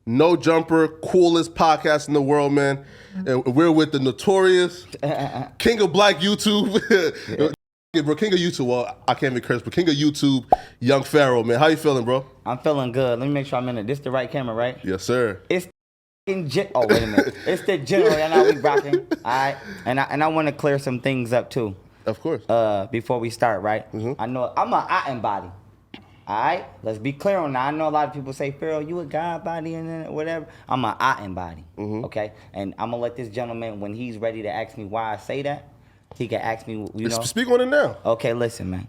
No Jumper, coolest podcast in the world, man. And we're with the notorious King of Black YouTube. Yeah, bro, King of YouTube. Well, I can't be cursed, but King of YouTube, Young Pharaoh, man. How you feeling, bro? I'm feeling good. Let me make sure I'm in it. This the right camera, right? Yes, sir. It's oh, wait a minute. It's the general. Y'all know we rocking. All right. And I want to clear some things up, too. Of course. Before we start, right? Mm-hmm. I know I'm an Otten body. All right? Let's be clear on that. I know a lot of people say, Pharaoh, you a God body and whatever. I'm an Otten body. Mm-hmm. Okay? And I'm going to let this gentleman, when he's ready to ask me why I say that, he can ask me, you know. Speak on it now. Okay, listen, man.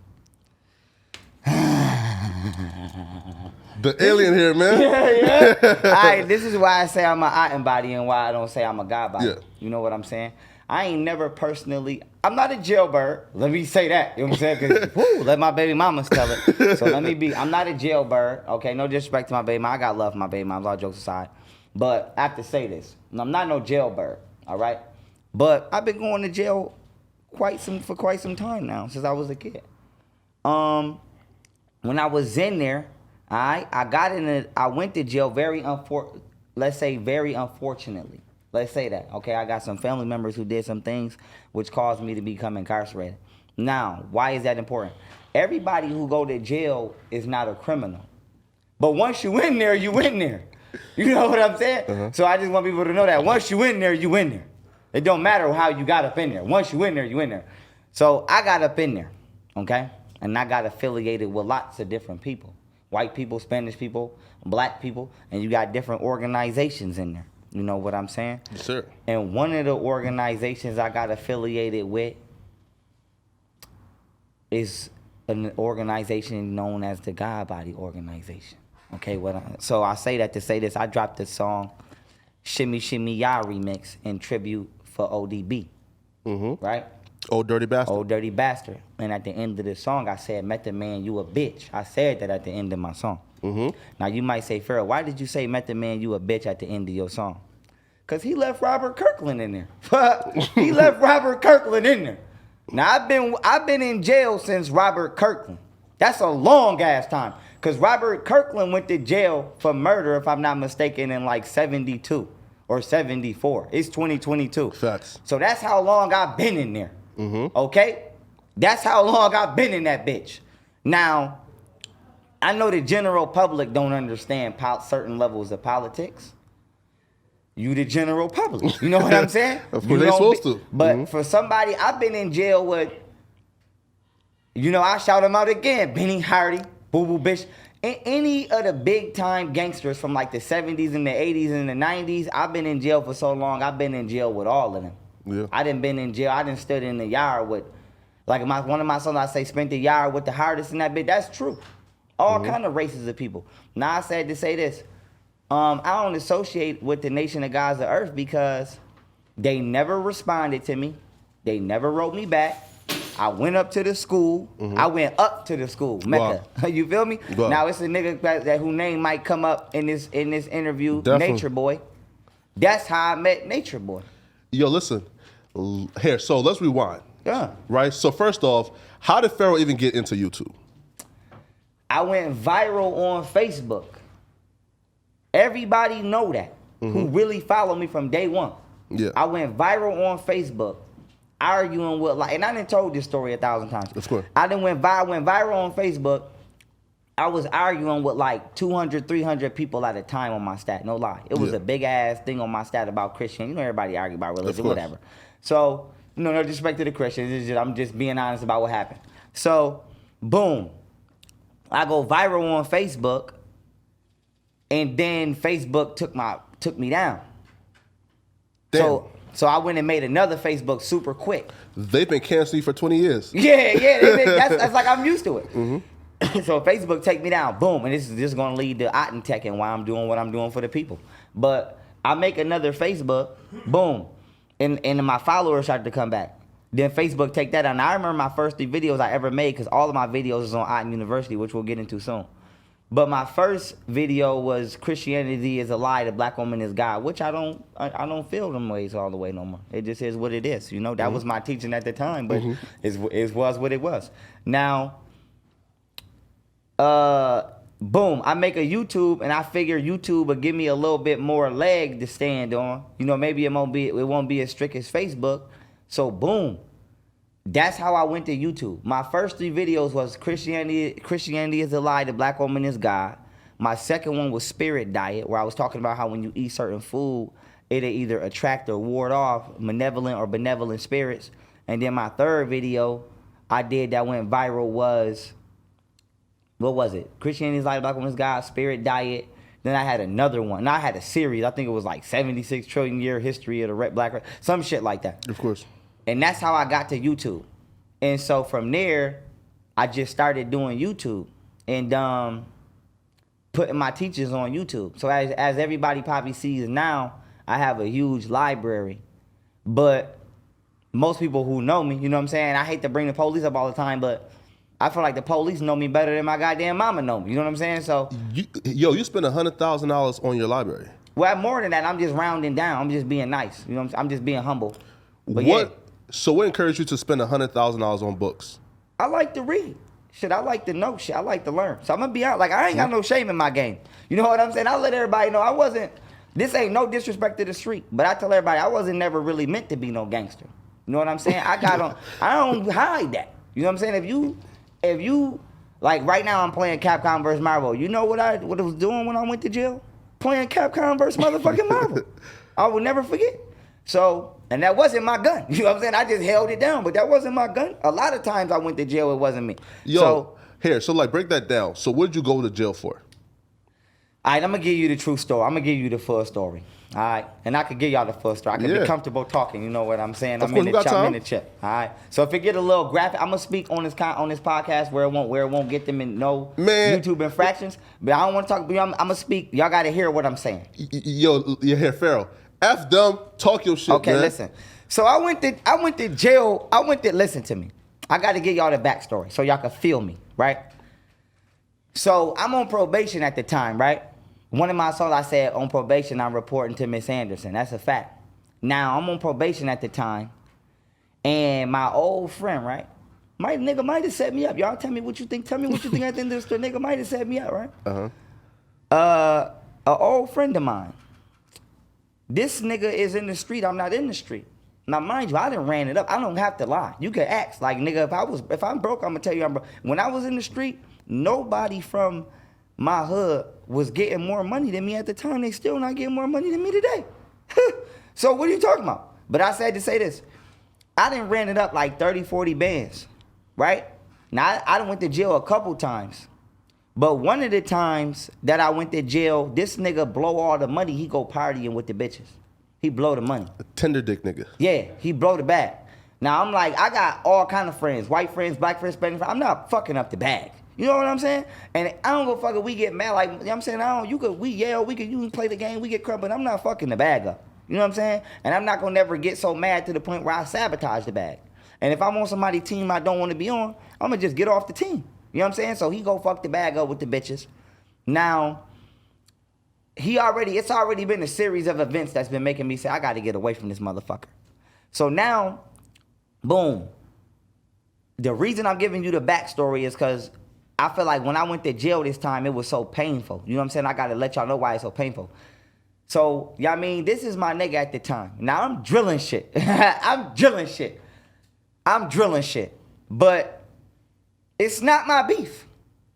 The alien here, man. Yeah. All right, this is why I say I'm an Otten body and why I don't say I'm a God body. Yeah. You know what I'm saying? I ain't never personally, I'm not a jailbird. Let me say that. You know what I'm saying? Because, let my baby mamas tell it. So let me be, I'm not a jailbird. Okay, no disrespect to my baby mama. I got love for my baby mama, all jokes aside. But I have to say this. I'm not no jailbird, all right? But I've been going to jail for quite some time now, since I was a kid. When I was in there, I went to jail very unfortunately. Let's say that, okay? I got some family members who did some things which caused me to become incarcerated. Now, why is that important? Everybody who go to jail is not a criminal. But once you in there, you in there. You know what I'm saying? Uh-huh. So I just want people to know that once you in there, you in there. It don't matter how you got up in there. Once you in there, you in there. So I got up in there, okay? And I got affiliated with lots of different people. White people, Spanish people, black people, and you got different organizations in there. You know what I'm saying? Yes, sir. And one of the organizations I got affiliated with is an organization known as the God Body Organization. Okay, so I say that to say this. I dropped the song Shimmy Shimmy Ya remix in tribute for ODB. Mm-hmm. Right? Old Dirty Bastard. Old Dirty Bastard. And at the end of the song, I said, Method Man, you a bitch. I said that at the end of my song. Mm-hmm. Now, you might say, Pharaoh, why did you say Method Man, you a bitch at the end of your song? Because he left Robert Kirkland in there. He left Robert Kirkland in there. Now, I've been in jail since Robert Kirkland. That's a long-ass time. Because Robert Kirkland went to jail for murder, if I'm not mistaken, in like 72 or 74. It's 2022. Facts. So that's how long I've been in there. Mm-hmm. Okay? That's how long I've been in that bitch. Now, I know the general public don't understand certain levels of politics. You the general public. You know what I'm saying? Of course, they supposed to. But for somebody, I've been in jail with, you know, I shout them out again. Benny Hardy, Boo Boo Bitch. Any of the big time gangsters from like the 70s and the 80s and the 90s, I've been in jail for so long, I've been in jail with all of them. Yeah. I done been in jail. I done stood in the yard with, like one of my sons, I say, spent the yard with the hardest in that bitch. That's true. All kind of races of people. Now, I said to say this. I don't associate with the Nation of Gods of Earth because they never responded to me. They never wrote me back. I went up to the school. Mm-hmm. I went up to the school, Mecca. Wow. You feel me? Wow. Now, it's a nigga that whose name might come up in this interview, definitely. Nature Boy. That's how I met Nature Boy. Yo, listen. Here, so let's rewind. Yeah. Right? So first off, how did Pharaoh even get into YouTube? I went viral on Facebook. Everybody know that, who really follow me from day one. Yeah. I went viral on Facebook, arguing with, and I done told this story 1,000 times. Of course. I done went viral on Facebook. I was arguing with like 200, 300 people at a time on my stat, no lie. It was a big ass thing on my stat about Christian. You know, everybody argue about religion, whatever. So, no disrespect to the Christians. I'm just being honest about what happened. So, boom. I go viral on Facebook. And then Facebook took me down. Damn. So I went and made another Facebook super quick. They've been canceling you for 20 years. Yeah. That's like I'm used to it. Mm-hmm. So Facebook take me down, boom, and this is just gonna lead to Otten Tech and why I'm doing what I'm doing for the people. But I make another Facebook, boom, and my followers started to come back. Then Facebook take that down. Now, I remember my first 3 videos I ever made because all of my videos is on Otten University, which we'll get into soon. But my first video was Christianity is a lie, the black woman is God, which I don't feel them ways all the way no more. It just is what it is. You know, that was my teaching at the time, but it was what it was. Now, boom, I make a YouTube, and I figure YouTube will give me a little bit more leg to stand on. You know, maybe it won't be as strict as Facebook. So boom, that's how I went to YouTube. My first 3 videos was Christianity is a lie, the black woman is God. My second one was Spirit Diet, where I was talking about how when you eat certain food, it'll either attract or ward off malevolent or benevolent spirits. And then my third video I did that went viral was, what was it? Christianity is like black woman's God, Spirit Diet. Then I had another one. Now I had a series. I think it was like 76 trillion year history of the black, some shit like that. Of course. And that's how I got to YouTube. And so from there, I just started doing YouTube and putting my teachers on YouTube. So as everybody probably sees now, I have a huge library. But most people who know me, you know what I'm saying? I hate to bring the police up all the time, but I feel like the police know me better than my goddamn mama know me. You know what I'm saying? So, you spend $100,000 on your library. Well, more than that, I'm just rounding down. I'm just being nice. You know what I'm saying? I'm just being humble. But what? Yeah, So what encouraged you to spend $100,000 on books? I like to read. Shit, I like to know shit. I like to learn. So I'm gonna be out. Like, I ain't got no shame in my game. You know what I'm saying? I let everybody know this ain't no disrespect to the street, but I tell everybody I wasn't never really meant to be no gangster. You know what I'm saying? I don't hide that. You know what I'm saying? If you like right now I'm playing Capcom versus Marvel. You know what I was doing when I went to jail? Playing Capcom versus motherfucking Marvel. I will never forget. So, and that wasn't my gun. You know what I'm saying? I just held it down, but that wasn't my gun. A lot of times I went to jail, it wasn't me. So like break that down. So what did you go to jail for? All right, I'm going to give you the true story. I'm going to give you the full story. All right? And I could give y'all the full story. I could be comfortable talking. You know what I'm saying? I'm in the chip. All right? So if it get a little graphic, I'm going to speak on this podcast where it won't get them in YouTube infractions. But I don't want to talk. I'm going to speak. Y'all got to hear what I'm saying. You hear Pharaoh. F them, talk your shit, okay, man. Listen. So I went to jail. Listen to me. I got to give y'all the backstory so y'all can feel me, right? So I'm on probation at the time, right? One of my songs I said, on probation, I'm reporting to Miss Anderson. That's a fact. Now, I'm on probation at the time, and my old friend, right? My nigga might have set me up. Y'all tell me what you think. Tell me what you think at the end of the story. Nigga might have set me up, right? Uh-huh. An old friend of mine. This nigga is in the street. I'm not in the street. Now, mind you, I done ran it up. I don't have to lie. You can ask. Like, nigga, if I'm broke, I'm going to tell you I'm broke. When I was in the street, nobody from my hood was getting more money than me at the time. They still not getting more money than me today. So what are you talking about? But I said to say this. I done ran it up like 30, 40 bands, right? Now, I done went to jail a couple times. But one of the times that I went to jail, this nigga blow all the money. He go partying with the bitches. He blow the money. A tender dick nigga. Yeah, he blow the bag. Now, I'm like, I got all kind of friends. White friends, black friends, Spanish friends. I'm not fucking up the bag. You know what I'm saying? And I don't go fucking, we get mad. Like, you know what I'm saying? We yell, you can play the game, we get crumb, but I'm not fucking the bag up. You know what I'm saying? And I'm not gonna never get so mad to the point where I sabotage the bag. And if I'm on somebody's team I don't want to be on, I'm gonna just get off the team. You know what I'm saying? So he go fuck the bag up with the bitches. Now, it's already been a series of events that's been making me say, I gotta get away from this motherfucker. So now, boom. The reason I'm giving you the backstory is because I feel like when I went to jail this time, it was so painful. You know what I'm saying? I gotta let y'all know why it's so painful. So, yeah, I mean, this is my nigga at the time. Now I'm drilling shit. I'm drilling shit. But it's not my beef.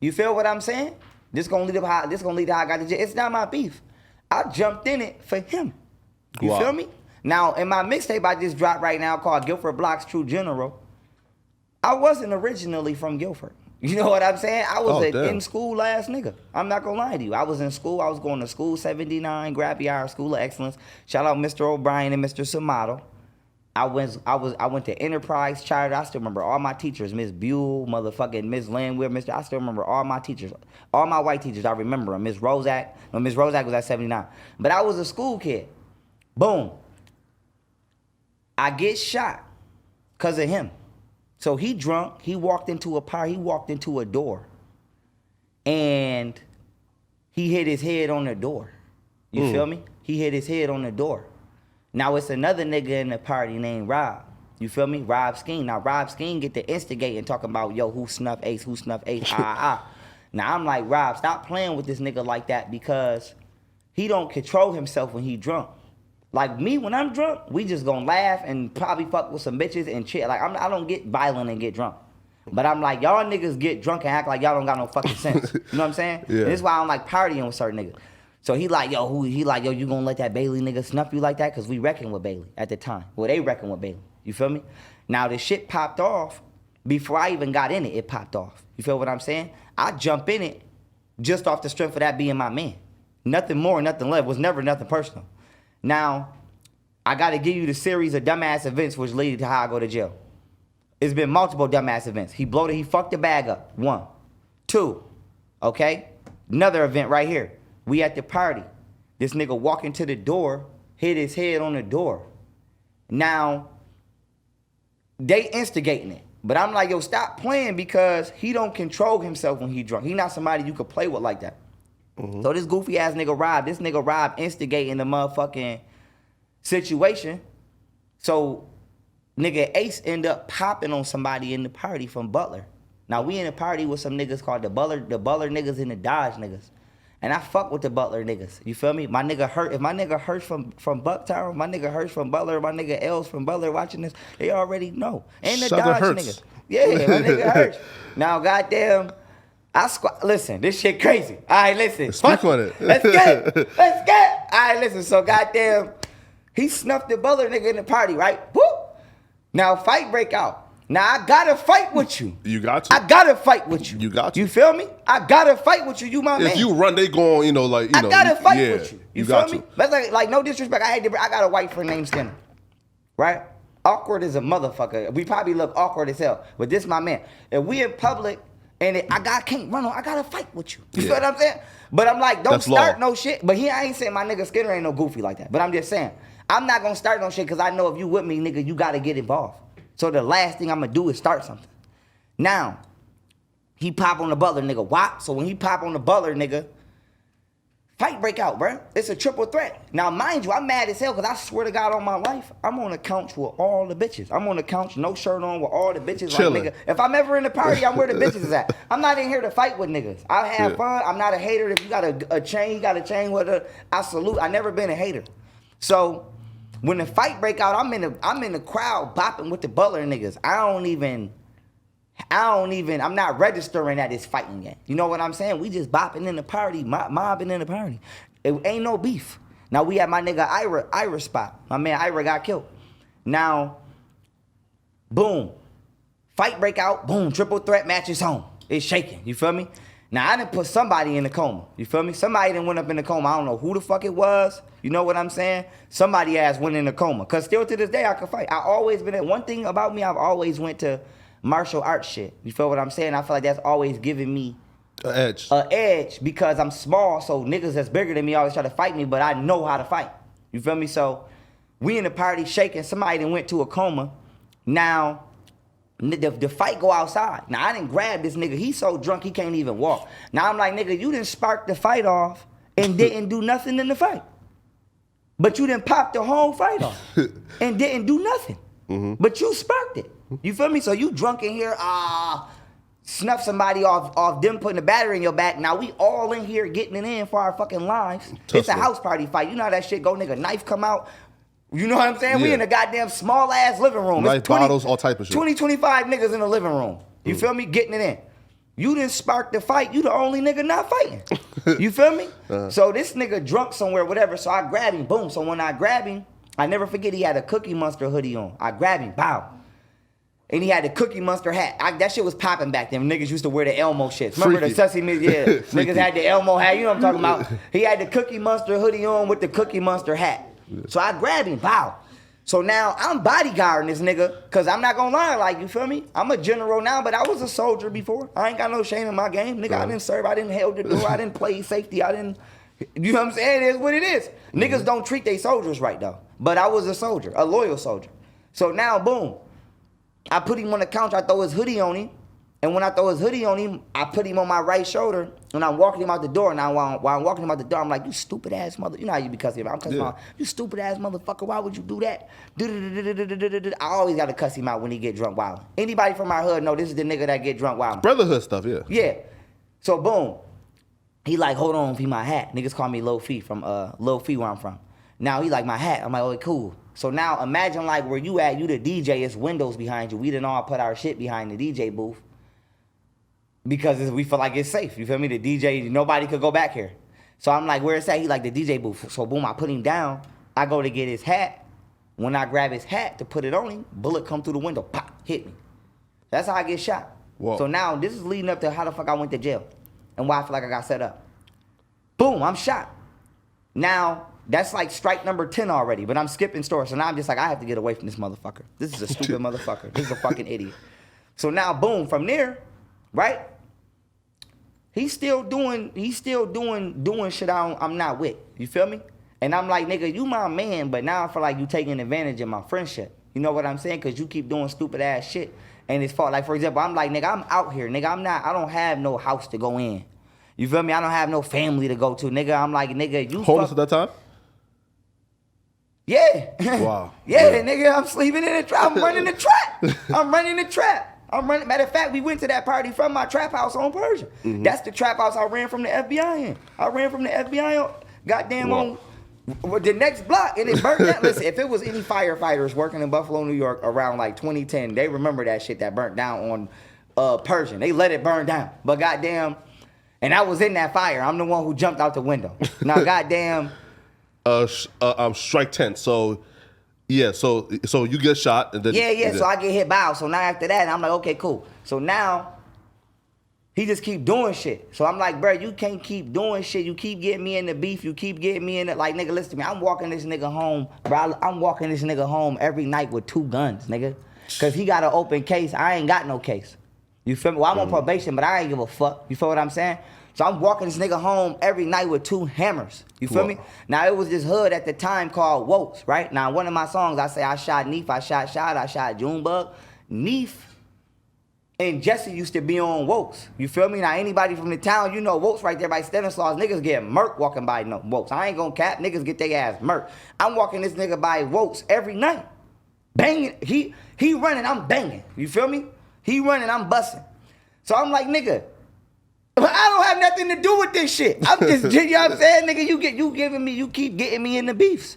You feel what I'm saying? This gonna lead to how I got to jail. It's not my beef. I jumped in it for him. You feel me? Now, in my mixtape I just dropped right now called Guilford Block's True General, I wasn't originally from Guilford. You know what I'm saying? I was an in-school ass nigga. I'm not gonna lie to you. I was in school. I was going to school 79, Grabby Hour, School of Excellence. Shout out Mr. O'Brien and Mr. Samato. I went to Enterprise Charter. I still remember all my teachers. Miss Buell, motherfucking Miss Landwehr, I still remember all my teachers. All my white teachers, I remember them. Miss Rozak was at 79. But I was a school kid. Boom. I get shot because of him. So he drunk, he walked into a door, and he hit his head on the door. You feel me? He hit his head on the door. Now it's another nigga in the party named Rob. You feel me? Rob Skeen. Now Rob Skeen get to instigate and talking about, yo, who snuff Ace, Now I'm like, Rob, stop playing with this nigga like that because he don't control himself when he drunk. Like me, when I'm drunk, we just gonna laugh and probably fuck with some bitches and chill. Like I don't get violent and get drunk. But I'm like, y'all niggas get drunk and act like y'all don't got no fucking sense. You know what I'm saying? Yeah. And this is why I don't like partying with certain niggas. So he like, yo, you gonna let that Bailey nigga snuff you like that? Cause we reckon with Bailey at the time. Well, they reckon with Bailey. You feel me? Now the shit popped off before I even got in it. It popped off. You feel what I'm saying? I jump in it just off the strength of that being my man. Nothing more, nothing less. It was never nothing personal. Now, I got to give you the series of dumbass events which lead to how I go to jail. It's been multiple dumbass events. He fucked the bag up. 1. 2, okay? Another event right here. We at the party. This nigga walking to the door, hit his head on the door. Now, they instigating it. But I'm like, yo, stop playing because he don't control himself when he drunk. He not somebody you could play with like that. Mm-hmm. So this goofy ass nigga Rob instigating the motherfucking situation. So nigga Ace end up popping on somebody in the party from Butler. Now we in a party with some niggas called the Butler niggas and the Dodge niggas. And I fuck with the Butler niggas. You feel me? My nigga Hurt. If my nigga Hurts from Bucktown, my nigga Hurts from Butler, my nigga L's from Butler watching this, they already know. And the Southern Dodge Hurts. niggas. Yeah, my nigga Hurts. Now goddamn, listen, this shit crazy. All right, listen. Speak on it. Let's get it. Let's get it. All right, listen. So goddamn, he snuffed the Butler nigga in the party, right? Woo! Now fight break out. Now I gotta fight with you. You got to. I gotta fight with you. You got to. You feel me? I gotta fight with you. You my man. If you run, they going, I gotta fight with you. You feel got me? to. That's like no disrespect. I got a white friend named Skinner. Right? Awkward as a motherfucker. We probably look awkward as hell. But this my man. If we in public and I can't run on, I gotta fight with you. You feel what I'm saying? But I'm like, don't start no shit. But I ain't saying my nigga Skinner ain't no goofy like that. But I'm just saying, I'm not gonna start no shit because I know if you with me, nigga, you gotta get involved. So the last thing I'm gonna do is start something. Now, he pop on the Butler nigga. Wop. So when he pop on the Butler nigga, fight break out, bruh. It's a triple threat. Now, mind you, I'm mad as hell because I swear to God on my life, I'm on the couch with all the bitches. I'm on the couch, no shirt on, with all the bitches. Chilling. Like, nigga, if I'm ever in the party, I'm where the bitches is at. I'm not in here to fight with niggas. I have fun. I'm not a hater. If you got a chain, you got a chain with her. I salute. I never been a hater. So when the fight break out, I'm in the crowd bopping with the Butler niggas. I'm not registering that it's fighting yet. You know what I'm saying? We just bopping in the party, mobbing in the party. It ain't no beef. Now we at my nigga Ira spot. My man Ira got killed. Now, boom. Fight break out, boom, triple threat match is home. It's shaking, you feel me? Now I done put somebody in the coma, you feel me? Somebody done went up in the coma. I don't know who the fuck it was. You know what I'm saying? Somebody ass went in the coma. Cause still to this day I can fight. I always been one thing about me, I've always went to martial arts shit. You feel what I'm saying? I feel like that's always giving me an edge because I'm small, so niggas that's bigger than me always try to fight me, but I know how to fight. You feel me? So we in the party shaking, somebody done went to a coma. Now, the fight go outside. Now, I didn't grab this nigga. He's so drunk he can't even walk. Now, I'm like, nigga, you didn't spark the fight off and didn't do nothing in the fight. But you didn't pop the whole fight off and didn't do nothing. Mm-hmm. But you sparked it. You feel me? So you drunk in here, snuff somebody off them putting the battery in your back. Now we all in here getting it in for our fucking lives. It's a house party fight. You know how that shit go, nigga. Knife come out. You know what I'm saying? Yeah. We in a goddamn small ass living room. Knife, bottles, all type of shit. 25 niggas in the living room. You feel me? Getting it in. You didn't spark the fight. You the only nigga not fighting. You feel me? So this nigga drunk somewhere, whatever. So I grab him. Boom. So when I grab him, I never forget he had a Cookie Monster hoodie on. I grab him. Bow. And he had the Cookie Monster hat. That shit was popping back then. Niggas used to wear the Elmo shits. Remember Freaky. the Sesame? Yeah. Niggas had the Elmo hat. You know what I'm talking about. He had the Cookie Monster hoodie on with the Cookie Monster hat. So I grabbed him. Bow. So now I'm bodyguarding this nigga, because I'm not going to lie, like, you feel me? I'm a general now, but I was a soldier before. I ain't got no shame in my game. Nigga, I didn't serve. I didn't held the door. I didn't play safety. I didn't, you know what I'm saying? It is what it is. Niggas don't treat their soldiers right, though. But I was a soldier, a loyal soldier. So now, boom. I put him on the couch. I throw his hoodie on him. And when I throw his hoodie on him, I put him on my right shoulder, and I'm walking him out the door. Now, while I'm walking him out the door, I'm like, you stupid ass mother. You know how you be cussing him out. I'm cussing him out. You stupid ass motherfucker. Why would you do that? I always got to cuss him out when he get drunk wild. Anybody from our hood know this is the nigga that get drunk wild. Brotherhood stuff, yeah. Yeah. So boom, he like, hold on, Fee, my hat. Niggas call me Lil Fee from Lil Fee where I'm from. Now he like my hat. I'm like, okay, cool. So now imagine like where you at, you the DJ, it's windows behind you. We done all put our shit behind the DJ booth because we feel like it's safe. You feel me? The DJ, nobody could go back here. So I'm like, where it's at? He like the DJ booth. So boom, I put him down. I go to get his hat. When I grab his hat to put it on him, bullet come through the window, pop, hit me. That's how I get shot. Whoa. So now this is leading up to how the fuck I went to jail and why I feel like I got set up. Boom, I'm shot. Now, that's like strike number 10 already, but I'm skipping stores. So now I'm just like, I have to get away from this motherfucker. This is a stupid motherfucker. This is a fucking idiot. So now, boom, from there, right? He's still doing shit I'm not with. You feel me? And I'm like, nigga, you my man, but now I feel like you taking advantage of my friendship. You know what I'm saying? Because you keep doing stupid ass shit. And it's fault. Like, for example, I'm like, nigga, I'm out here. Nigga, I don't have no house to go in. You feel me? I don't have no family to go to. Nigga, I'm like, nigga, you Homeless at that time? Yeah. Wow. Yeah, nigga, I'm sleeping in the trap. I'm running the trap. Matter of fact, we went to that party from my trap house on Persia. Mm-hmm. That's the trap house I ran from the FBI in. I ran from the FBI on, goddamn, on the next block, and it burnt down. Listen, if it was any firefighters working in Buffalo, New York around like 2010, they remember that shit that burnt down on Persian. They let it burn down. But goddamn, and I was in that fire. I'm the one who jumped out the window. Now, goddamn. Strike 10. So, yeah, so you get shot and then Yeah. So I get hit by. So now after that, I'm like, okay, cool. So now he just keep doing shit. So I'm like, bro, you can't keep doing shit. You keep getting me in the beef. You keep getting me in it. Like, nigga, listen to me. I'm walking this nigga home, bro. I'm walking this nigga home every night with 2 guns, nigga. Cause he got an open case. I ain't got no case. You feel me? Well, I'm on probation, but I ain't give a fuck. You feel what I'm saying? So I'm walking this nigga home every night with 2 hammers. You feel me? Now, it was this hood at the time called Wokes, right? Now, one of my songs, I say I shot Neef, I shot I shot Junebug. Neef and Jesse used to be on Wokes. You feel me? Now, anybody from the town, you know Wokes right there by Stanislaus. Niggas get murked walking by Wokes. I ain't gonna cap. Niggas get their ass murked. I'm walking this nigga by Wokes every night. Banging. He running, I'm banging. You feel me? He running, I'm busting. So I'm like, nigga, I don't have nothing to do with this shit. I'm just, you know what I'm saying, nigga. You keep getting me in the beefs,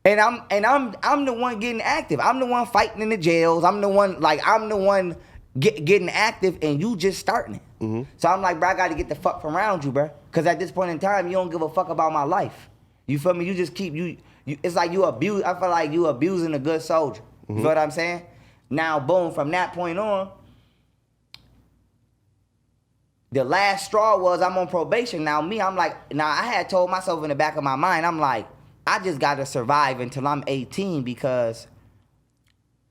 and I'm the one getting active. I'm the one fighting in the jails. I'm the one getting active, and you just starting it. Mm-hmm. So I'm like, bro, I got to get the fuck from around you, bro, because at this point in time, you don't give a fuck about my life. You feel me? You just keep you. It's like you abuse. I feel like you abusing a good soldier. You feel what I'm saying? Now, boom. From that point on. The last straw was I'm on probation. Now I had told myself in the back of my mind, I'm like, I just gotta survive until I'm 18 because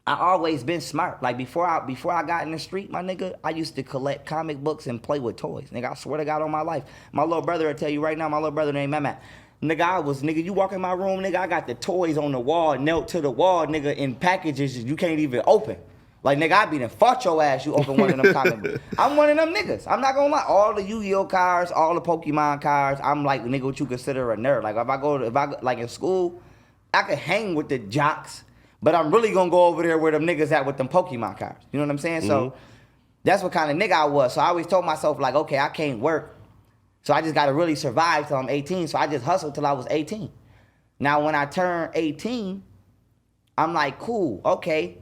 I always been smart. Like before I got in the street, my nigga, I used to collect comic books and play with toys. Nigga, I swear to God on my life. My little brother will tell you right now, my little brother named Mehmet. Nigga, you walk in my room, nigga, I got the toys on the wall, nailed to the wall, nigga, in packages you can't even open. Like, nigga, I be done fought your ass, you open one of them comic books. I'm one of them niggas. I'm not gonna lie. All the Yu-Gi-Oh cards, all the Pokemon cards, I'm like, nigga, what you consider a nerd. Like, if I go like in school, I could hang with the jocks, but I'm really gonna go over there where them niggas at with them Pokemon cards. You know what I'm saying? Mm-hmm. So, that's what kind of nigga I was. So, I always told myself, like, okay, I can't work. So, I just gotta really survive till I'm 18. So, I just hustled till I was 18. Now, when I turned 18, I'm like, cool, okay.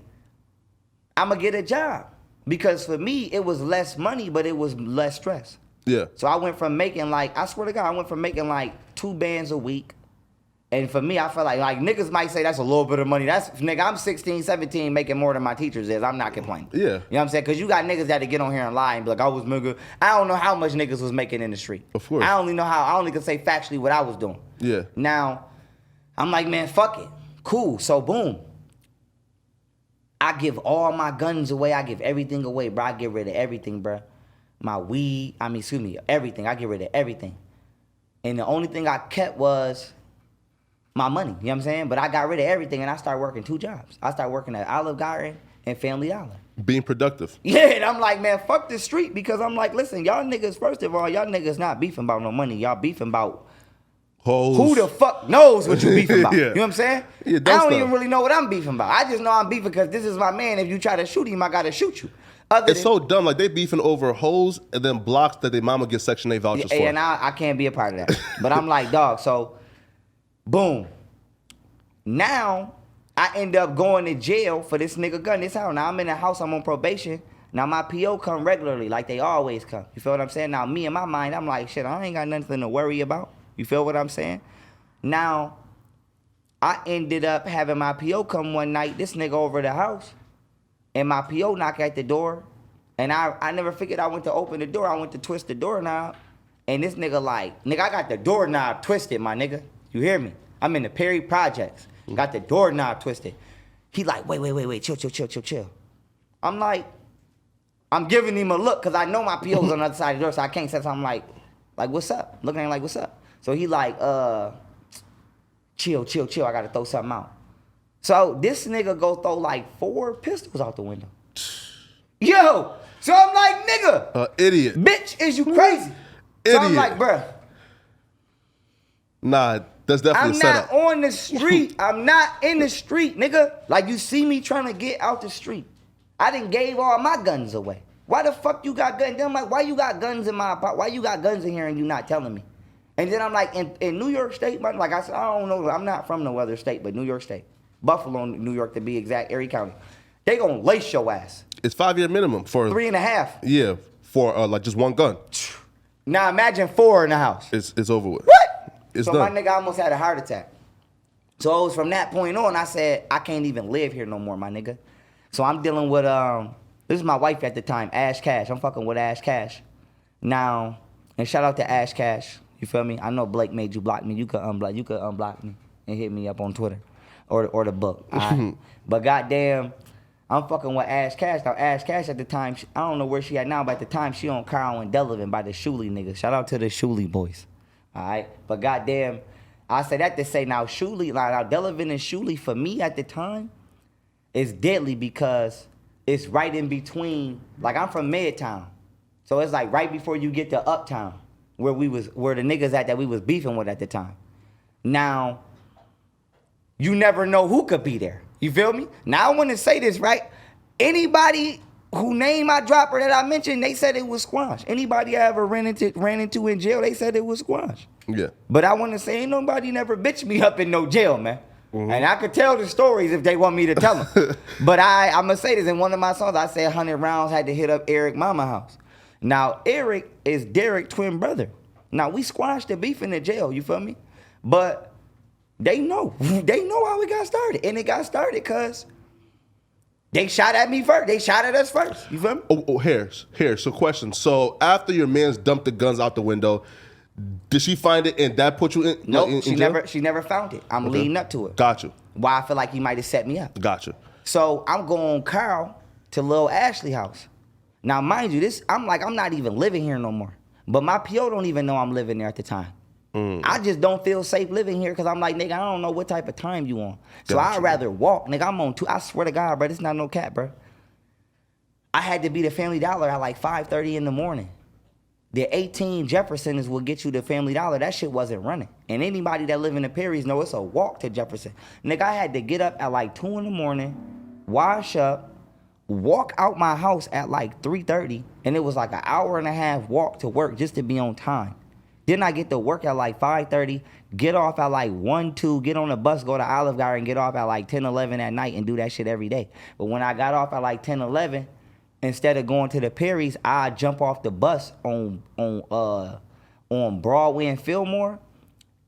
I'm going to get a job. Because for me, it was less money, but it was less stress. Yeah. So I went from making I swear to God, I went from making 2 bands a week. And for me, I felt like niggas might say that's a little bit of money. Nigga, I'm 16, 17 making more than my teachers is. I'm not complaining. Yeah. You know what I'm saying? Because you got niggas that get on here and lie and be like, I was nigga. I don't know how much niggas was making in the street. Of course. I only can say factually what I was doing. Yeah. Now, I'm like, man, fuck it. Cool. So boom. I give all my guns away. I give everything away, bro. I get rid of everything, bro. My weed, everything. I get rid of everything. And the only thing I kept was my money. You know what I'm saying? But I got rid of everything and I started working 2 jobs. I started working at Olive Garden and Family Dollar. Being productive. Yeah, and I'm like, man, fuck this street because I'm like, listen, y'all niggas, first of all, y'all niggas not beefing about no money. Y'all beefing about hoes. Who the fuck knows what you beefing about? Yeah. You know what I'm saying? Yeah, I don't stuff. even really know what I'm beefing about. I just know I'm beefing because this is my man. If you try to shoot him, I gotta shoot you. It's so dumb. Like, they beefing over hoes and then blocks that their mama gets Section 8 vouchers for. And I can't be a part of that. But I'm like, dog, so, boom. Now, I end up going to jail for this nigga gun. This how now I'm in the house, I'm on probation. Now my PO come regularly, like they always come. You feel what I'm saying? Now me in my mind, I'm like, shit, I ain't got nothing to worry about. You feel what I'm saying? Now, I ended up having my PO come one night, this nigga over the house, and my PO knock at the door. And I never figured I went to open the door. I went to twist the doorknob. And this nigga like, nigga, I got the doorknob twisted, my nigga. You hear me? I'm in the Perry Projects. Got the doorknob twisted. He like, wait, chill. I'm like, I'm giving him a look because I know my PO's on the other side of the door, so I can't say something. I'm like, what's up? Looking at him like, what's up? So he like, chill. I gotta throw something out. So this nigga go throw like 4 pistols out the window. Yo, so I'm like, nigga. Idiot. Bitch, is you crazy? So Idiot. I'm like, bruh. Nah, that's definitely a setup. I'm not on the street. I'm not in the street, nigga. Like, you see me trying to get out the street. I done gave all my guns away. Why the fuck you got guns? Then I'm like, why you got guns in my apartment? Why you got guns in here and you not telling me? And then I'm like, in New York State, like I said, I don't know. I'm not from no other state, but New York State. Buffalo, New York to be exact, Erie County. They gonna lace your ass. It's 5-year minimum for 3.5. Yeah, for like just one gun. Now imagine 4 in the house. It's over with. What? It's so done. my nigga almost had a heart attack. So it was from that point on, I said, I can't even live here no more, my nigga. So I'm dealing with, this is my wife at the time, Ash Cash. I'm fucking with Ash Cash. Now, and shout out to Ash Cash. You feel me? I know Blake made you block me. You could unblock me and hit me up on Twitter or the book. All right? But goddamn, I'm fucking with Ash Cash. Now, Ash Cash at the time, I don't know where she at now, but at the time, she on Carl and Delavan by the Shuley niggas. Shout out to the Shuley boys. All right? But goddamn, I say that to say now Shuley, like now Delavan and Shuley for me at the time is deadly because it's right in between. Like I'm from Midtown, so it's like right before you get to Uptown, where the niggas at that we was beefing with at the time. Now, you never know who could be there. You feel me? Now I want to say this right. Anybody who name I drop or that I mentioned, they said it was Squash. Anybody I ever ran into in jail, they said it was Squash. Yeah. But I want to say, ain't nobody never bitch me up in no jail, man. Mm-hmm. And I could tell the stories if they want me to tell them. But I'm going to say this. In one of my songs, I said 100 rounds had to hit up Eric mama house. Now, Eric is Derek's twin brother. Now, we squashed the beef in the jail, you feel me? But they know. They know how it got started. And it got started because they shot at me first. They shot at us first. You feel me? Here. So question. So after your man's dumped the guns out the window, did she find it and that put you in? Nope, she never found it. I'm leading up to it. Got you. Why I feel like he might have set me up. Got you. So I'm going Carl to Lil Ashley house. Now, mind you, I'm not even living here no more. But my PO don't even know I'm living there at the time. I just don't feel safe living here because I'm like, nigga, I don't know what type of time you on. So I'd rather walk. Nigga, I'm on 2. I swear to God, bro, this not no cat, bro. I had to be the Family Dollar at like 5:30 in the morning. The 18 Jefferson is what get you to Family Dollar. That shit wasn't running. And anybody that live in the Perrys know it's a walk to Jefferson. Nigga, I had to get up at like 2 in the morning, wash up, walk out my house at like 3:30, and it was like an hour and a half walk to work just to be on time. Then I get to work at like 5:30, get off at like 1, 2, get on the bus, go to Olive Garden, get off at like 10, 11 at night and do that shit every day. But when I got off at like 10, 11, instead of going to the Perrys, I jump off the bus on Broadway and Fillmore,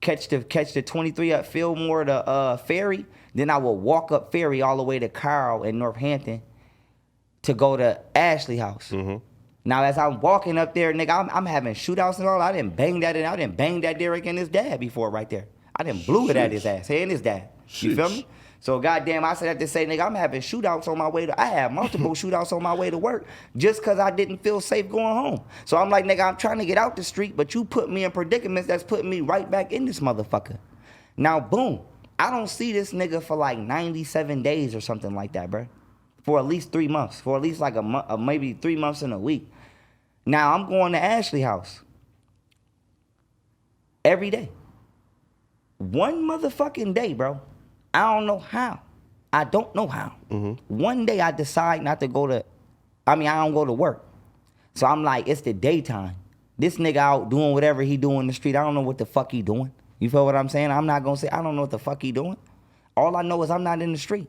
catch the 23 up Fillmore to Ferry. Then I will walk up Ferry all the way to Carl in Northampton to go to Ashley house. Mm-hmm. Now as I'm walking up there, nigga, I'm having shootouts and all. I didn't bang that Derek and his dad before right there. I didn't blew it at his ass, and his dad. You feel me? So goddamn, I said that to say, nigga, I'm having shootouts on my way to. I had multiple shootouts on my way to work just because I didn't feel safe going home. So I'm like, nigga, I'm trying to get out the street, but you put me in predicaments that's putting me right back in this motherfucker. Now, boom, I don't see this nigga for like 97 days or something like that, bro. For at least 3 months, for at least like a month, maybe 3 months and a week. Now I'm going to Ashley house every day. One motherfucking day, bro. I don't know how. I don't know how. Mm-hmm. One day I decide not to go to I don't go to work. So I'm like, it's the daytime. This nigga out doing whatever he doing in the street. I don't know what the fuck he doing. You feel what I'm saying? I'm not gonna say I don't know what the fuck he doing. All I know is I'm not in the street.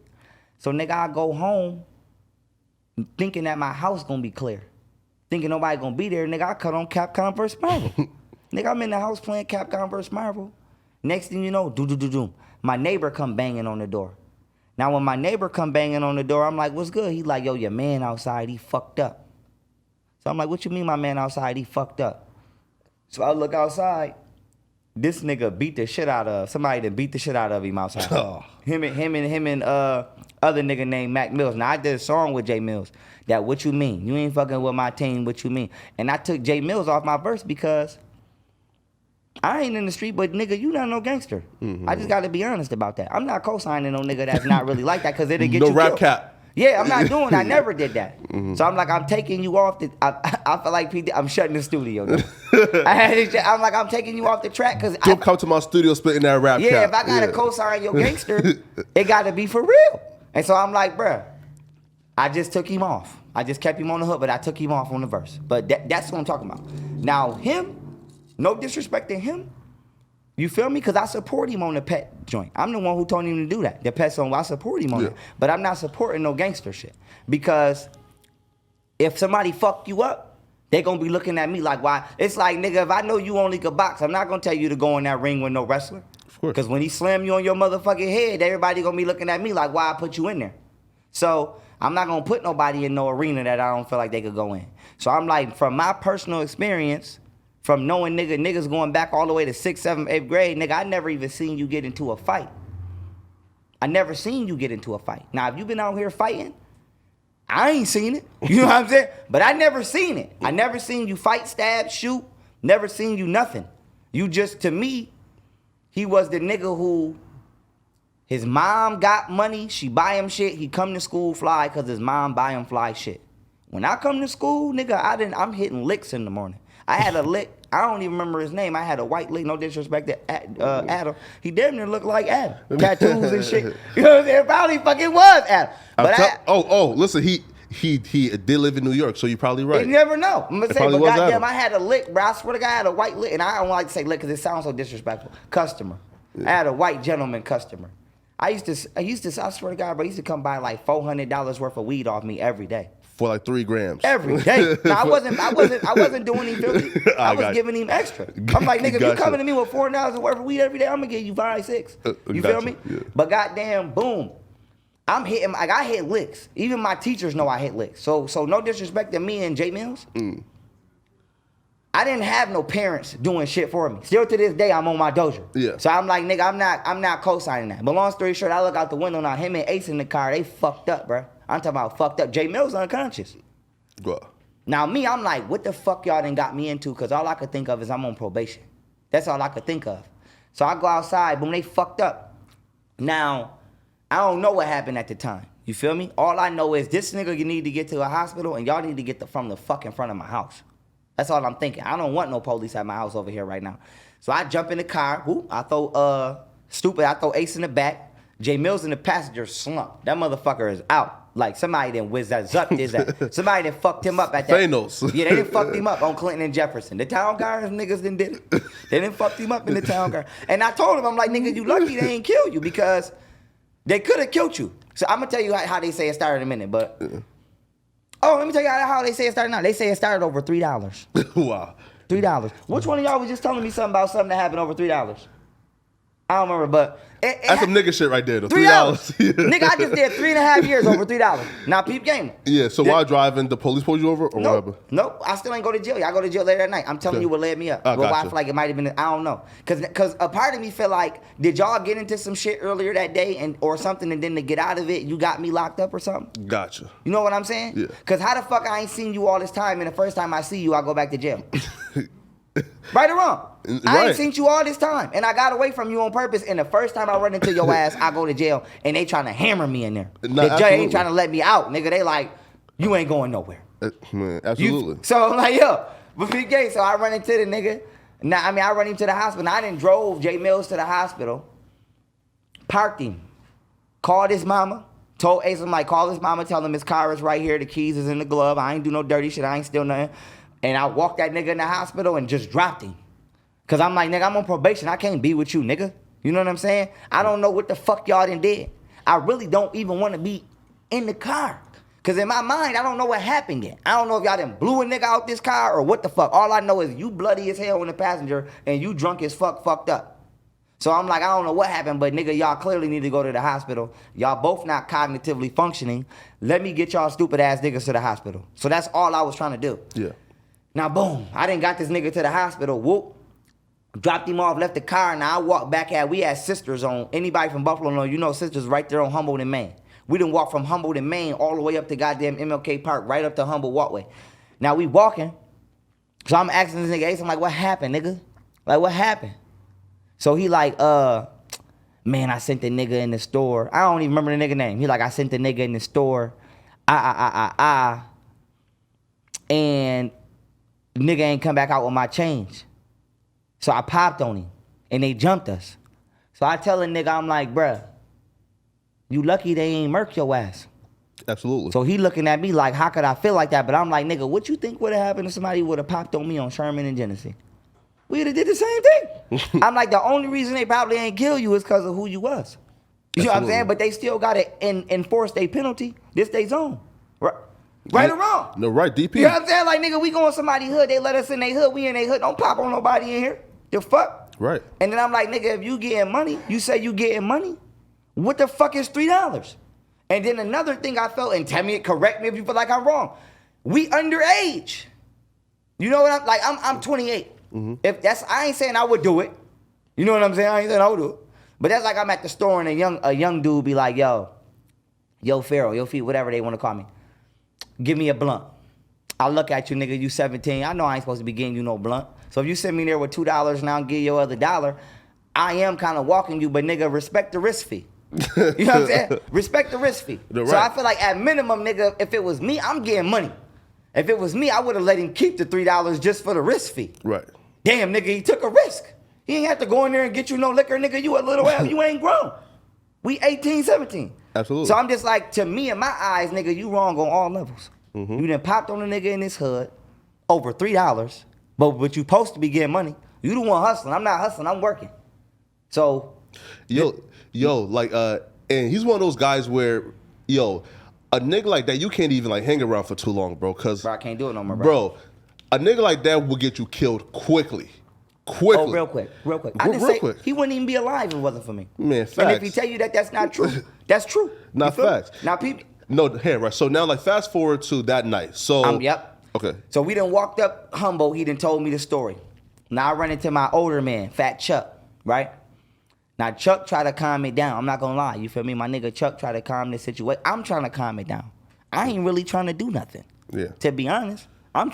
So nigga, I go home thinking that my house gonna be clear. Thinking nobody gonna be there. Nigga, I cut on Capcom vs. Marvel. Nigga, I'm in the house playing Capcom vs. Marvel. Next thing you know, do. My neighbor come banging on the door. Now when my neighbor come banging on the door, I'm like, what's good? He like, yo, your man outside, he fucked up. So I'm like, what you mean my man outside, he fucked up? So I look outside. This nigga beat the shit out of, somebody that beat the shit out of him outside. Oh. Him and other nigga named Mac Mills. Now I did a song with Jay Mills that what you mean? You ain't fucking with my team, what you mean? And I took Jay Mills off my verse because I ain't in the street, but nigga, you not no gangster. Mm-hmm. I just gotta be honest about that. I'm not co-signing no nigga that's not really like that because it'll get no you rap killed. cap. Yeah, I'm not doing. I never did that. Mm-hmm. So I'm like, I'm taking you off the. I feel like I'm shutting the studio. I'm like, I'm taking you off the track because don't come to my studio spitting that rap. Yeah, cap. if I gotta co-sign your gangster, it gotta be for real. And so I'm like, bruh, I just took him off. I just kept him on the hook, but I took him off on the verse. But that's what I'm talking about. Now him, no disrespect to him. You feel me? Because I support him on the pet joint. I'm the one who told him to do that. The pet song, I support him on it. But I'm not supporting no gangster shit. Because if somebody fuck you up, they gonna be looking at me like, why? It's like, nigga, if I know you only could box, I'm not gonna tell you to go in that ring with no wrestler. Of course. Because when he slam you on your motherfucking head, everybody gonna be looking at me like, why I put you in there? So I'm not gonna put nobody in no arena that I don't feel like they could go in. So I'm like, from my personal experience, from knowing niggas going back all the way to 6th, 7th, 8th grade, nigga, I never even seen you get into a fight. I never seen you get into a fight. Now, if you been out here fighting, I ain't seen it. You know what I'm saying? But I never seen it. I never seen you fight, stab, shoot. Never seen you nothing. You just, to me, he was the nigga who, his mom got money, she buy him shit, he come to school fly because his mom buy him fly shit. When I come to school, nigga, I'm hitting licks in the morning. I had a lick. I don't even remember his name. I had a white lick. No disrespect to Adam. He damn near looked like Adam. Tattoos and shit. You know what I'm saying? Probably fucking was Adam. But listen, he did live in New York, so you're probably right. You never know. I'm gonna say, but goddamn, Adam. I had a lick, bro. I swear to God, I had a white lick, and I don't like to say lick because it sounds so disrespectful. Customer. Yeah. I had a white gentleman customer. I used to. I swear to God, bro. He used to come buy like $400 worth of weed off me every day. For like 3 grams. Every day. Now, I wasn't doing him filthy. I was giving him extra. I'm like, nigga, if you coming to me with $4 worth of weed every day, I'm gonna give you 5, 6. You feel me? Yeah. But goddamn, boom. I'm hitting, like, I hit licks. Even my teachers know I hit licks. So no disrespect to me and Jay Mills. I didn't have no parents doing shit for me. Still to this day, I'm on my dojo. Yeah. So I'm like, nigga, I'm not co-signing that. But long story short, I look out the window now. Him and Ace in the car, they fucked up, bro. I'm talking about fucked up. Jay Mills unconscious. What? Now me, I'm like, what the fuck y'all done got me into? Because all I could think of is I'm on probation. That's all I could think of. So I go outside, boom, they fucked up. Now, I don't know what happened at the time. You feel me? All I know is this nigga need to get to a hospital and y'all need to get from the fucking front of my house. That's all I'm thinking. I don't want no police at my house over here right now. So I jump in the car. Whoop, I throw Ace in the back. Jay Mills in the passenger slump. That motherfucker is out. Like somebody done whiz that zucked his ass. Somebody done fucked him up at that. Thanos. Yeah, they done fucked him up on Clinton and Jefferson. The town guards niggas done did it. They done fucked him up in the town guard. And I told him, I'm like, nigga, you lucky they ain't kill you because they could have killed you. So I'm gonna tell you how they say it started in a minute, but let me tell you how they say it started now. They say it started over $3. Wow. $3. Which one of y'all was just telling me something about something that happened over $3? I don't remember, but that's some nigga shit right there, though. $3. Nigga, I just did 3.5 years over $3. Now peep game. Yeah, so while driving, the police pulled you over or whatever? Nope, I still ain't go to jail. I go to jail later that night. I'm telling you what led me up. Well, I feel like it might have been, I don't know. Cause a part of me feel like, did y'all get into some shit earlier that day or something, and then to get out of it, you got me locked up or something? Gotcha. You know what I'm saying? Yeah. Cause how the fuck I ain't seen you all this time, and the first time I see you, I go back to jail? Right or wrong? Right. I ain't seen you all this time, and I got away from you on purpose. And the first time I run into your ass, I go to jail, and they trying to hammer me in there. The judge ain't trying to let me out, nigga. They like, you ain't going nowhere. Man, absolutely. So I'm like, yo, but big gay. So I run into the nigga. Now, I run him to the hospital. Now, I done drove Jay Mills to the hospital, parked him, called his mama, Told Ace, I'm like, call his mama, tell him his car is right here, the keys is in the glove. I ain't do no dirty shit, I ain't steal nothing. And I walked that nigga in the hospital and just dropped him. Cause I'm like, nigga, I'm on probation. I can't be with you, nigga. You know what I'm saying? I don't know what the fuck y'all done did. I really don't even want to be in the car. Cause in my mind, I don't know what happened yet. I don't know if y'all done blew a nigga out this car or what the fuck. All I know is you bloody as hell in the passenger and you drunk as fuck, fucked up. So I'm like, I don't know what happened, but nigga, y'all clearly need to go to the hospital. Y'all both not cognitively functioning. Let me get y'all stupid ass niggas to the hospital. So that's all I was trying to do. Yeah. Now, boom, I done got this nigga to the hospital. Whoop. Dropped him off, left the car. Now I walked back we had Sisters on. Anybody from Buffalo know, you know Sisters right there on Humboldt and Maine. We done walk from Humboldt and Maine all the way up to goddamn MLK Park, right up to Humboldt Walkway. Now we walking. So I'm asking this nigga Ace, I'm like, what happened, nigga? Like, what happened? So he like, man, I sent the nigga in the store. I don't even remember the nigga name. He like, I sent the nigga in the store. And nigga ain't come back out with my change. So I popped on him and they jumped us. So I tell the nigga, I'm like, bruh, you lucky they ain't murk your ass. Absolutely. So he looking at me like, how could I feel like that? But I'm like, nigga, what you think would have happened if somebody would have popped on me on Sherman and Genesee? We'd have did the same thing. I'm like, the only reason they probably ain't kill you is because of who you was. You know what I'm saying? But they still got to enforce their penalty. This they zone. Right or wrong? No, right, DP. You know what I'm saying? Like, nigga, we go in somebody's hood. They let us in their hood. We in their hood. Don't pop on nobody in here. The fuck? Right. And then I'm like, nigga, if you getting money, you say you getting money, what the fuck is $3? And then another thing I felt, and tell me, correct me if you feel like I'm wrong. We underage. You know what I'm like? I'm 28. Mm-hmm. If that's, I ain't saying I would do it. You know what I'm saying? I ain't saying I would do it. But that's like I'm at the store and a young dude be like, yo, Pharaoh, yo, Feet, whatever they want to call me. Give me a blunt. I look at you, nigga, you 17. I know I ain't supposed to be getting you no blunt. So if you send me there with $2 and I'll give you your other $1, I am kind of walking you, but nigga, respect the risk fee. You know what I'm saying? Respect the risk fee. Right. So I feel like at minimum, nigga, if it was me, I'm getting money. If it was me, I would have let him keep the $3 just for the risk fee. Right. Damn, nigga, he took a risk. He ain't have to go in there and get you no liquor, nigga. You a little ass. You ain't grown. We 18, 17. Absolutely. So I'm just like, to me, in my eyes, nigga, you wrong on all levels. Mm-hmm. You done popped on a nigga in this hood over $3, but you supposed to be getting money. You the one hustling. I'm not hustling. I'm working. So. Yo, like, and he's one of those guys where, a nigga like that, you can't even like hang around for too long, bro. Cause bro, I can't do it no more, bro. A nigga like that will get you killed quickly. Oh, real quick. I didn't say quick. He wouldn't even be alive if it wasn't for me. Man, facts. And if he tell you that that's not true, that's true. Not facts. Now, people. No, here, right. So now, like, fast forward to that night. So. Yep. Okay. So we done walked up Humboldt. He done told me the story. Now I run into my older man, Fat Chuck, right? Now Chuck tried to calm me down. I'm not gonna lie. You feel me? My nigga Chuck tried to calm this situation. I'm trying to calm it down. I ain't really trying to do nothing. Yeah. To be honest. I'm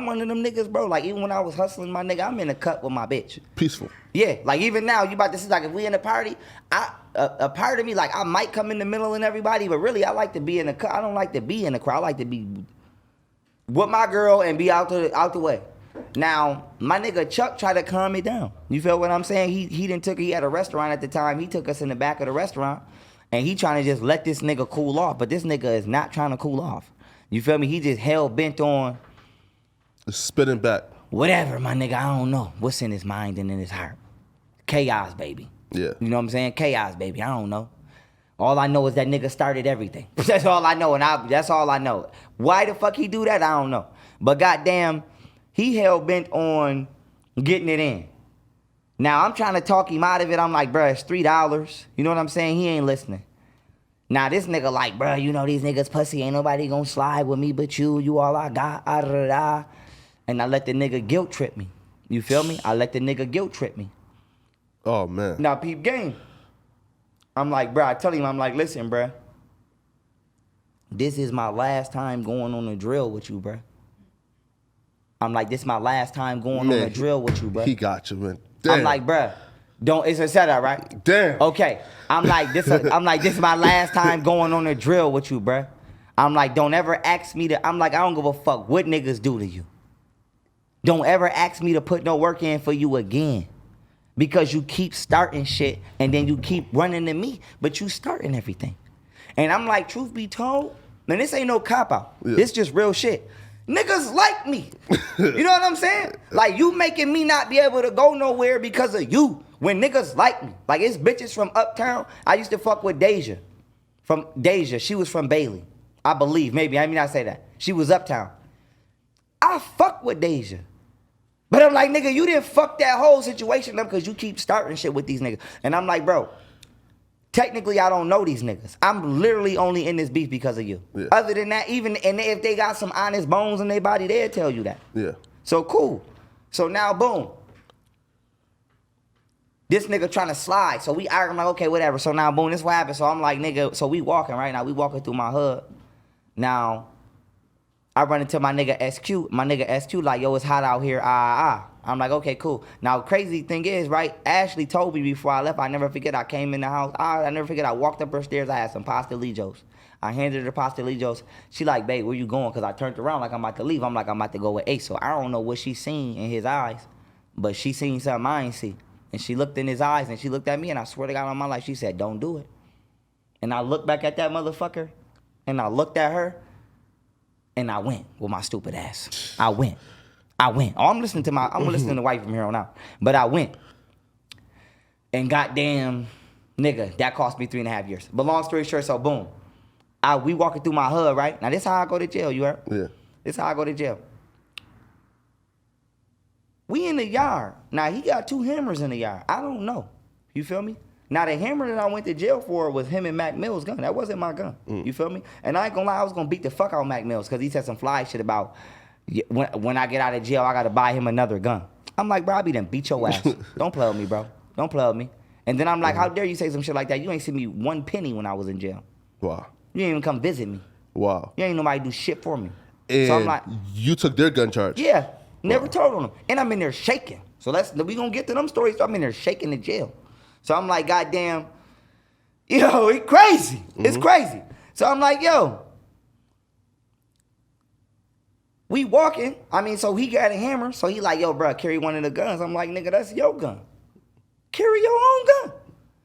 one of them niggas, bro. Like, even when I was hustling my nigga, I'm in a cut with my bitch. Peaceful. Yeah, like even now, you about to see, like, if we in a party, a part of me, like, I might come in the middle and everybody, but really, I like to be in the cut. I don't like to be in the crowd. I like to be with my girl and be out the way. Now, my nigga Chuck tried to calm me down. You feel what I'm saying? He had a restaurant at the time. He took us in the back of the restaurant, and he trying to just let this nigga cool off. But this nigga is not trying to cool off. You feel me? He just hell bent on spitting back. Whatever, my nigga, I don't know what's in his mind and in his heart. Chaos, baby. Yeah. You know what I'm saying? Chaos, baby. I don't know. All I know is that nigga started everything. That's all I know, and that's all I know. Why the fuck he do that? I don't know. But goddamn, he hell bent on getting it in. Now I'm trying to talk him out of it. I'm like, bruh, it's $3. You know what I'm saying? He ain't listening. Now this nigga like, bruh, you know these niggas pussy. Ain't nobody gonna slide with me but you. You all I got. And I let the nigga guilt trip me. You feel me? I let the nigga guilt trip me. Oh, man. Now, peep game. I'm like, bro, I tell him, I'm like, listen, bro. This is my last time going on a drill with you, bro. I'm like, this is my last time going on a drill with you, bro. He got you, man. Damn. I'm like, bro, it's a setup, right? Damn. Okay. I'm like, this is my last time going on a drill with you, bro. I'm like, don't ever ask me to, I'm like, I don't give a fuck what niggas do to you. Don't ever ask me to put no work in for you again. Because you keep starting shit and then you keep running to me, but you starting everything. And I'm like, truth be told, man, this ain't no cop-out. Yeah. This just real shit. Niggas like me. You know what I'm saying? Like, you making me not be able to go nowhere because of you when niggas like me. Like, it's bitches from uptown. I used to fuck with Deja. She was from Bailey. I believe, maybe. I mean, I say that. She was uptown. I fuck with Deja. But I'm like, nigga, you didn't fuck that whole situation up because you keep starting shit with these niggas. And I'm like, bro, technically, I don't know these niggas. I'm literally only in this beef because of you. Yeah. Other than that, even and if they got some honest bones in their body, they'll tell you that. Yeah. So cool. So now, boom. This nigga trying to slide. So we arguing, like, okay, whatever. So now, boom, this what happened. So I'm like, nigga, so we walking right now. We walking through my hood. Now, I run into my nigga SQ. My nigga SQ like, yo, it's hot out here. I'm like, okay, cool. Now, crazy thing is, right, Ashley told me before I left, I never forget, I came in the house. I never forget, I walked up her stairs. I had some pastelillos. I handed her the pastelillos. She like, babe, where you going? Because I turned around like I'm about to leave. I'm like, I'm about to go with Ace. So I don't know what she seen in his eyes, but she seen something I ain't see. And she looked in his eyes, and she looked at me, and I swear to God on my life, she said, don't do it. And I looked back at that motherfucker, and I looked at her, and I went with my stupid ass. I went. Oh, I'm listening to wife from here on out. But I went. And goddamn, nigga, that cost me 3.5 years. But long story short, so boom. We walking through my hood, right? Now this how I go to jail, you heard? Yeah. This how I go to jail. We in the yard. Now he got 2 hammers in the yard. I don't know. You feel me? Now, the hammer that I went to jail for was him and Mac Mill's gun. That wasn't my gun. You feel me? And I ain't gonna lie, I was gonna beat the fuck out of Mac Mills because he said some fly shit about when I get out of jail, I gotta buy him another gun. I'm like, bro, I be done beat your ass. Don't play with me, bro. Don't play with me. And then I'm like, how dare you say some shit like that? You ain't seen me 1 penny when I was in jail. Wow. You ain't even come visit me. Wow. You ain't nobody do shit for me. And so I'm like, you took their gun charge. yeah, never told on them. And I'm in there shaking. So we gonna get to them stories. So I'm in there shaking in jail. So I'm like, goddamn, yo, it's crazy. It's crazy. So I'm like, yo, we walking. I mean, so he got a hammer. So he like, yo, bro, carry one of the guns. I'm like, nigga, that's your gun. Carry your own gun.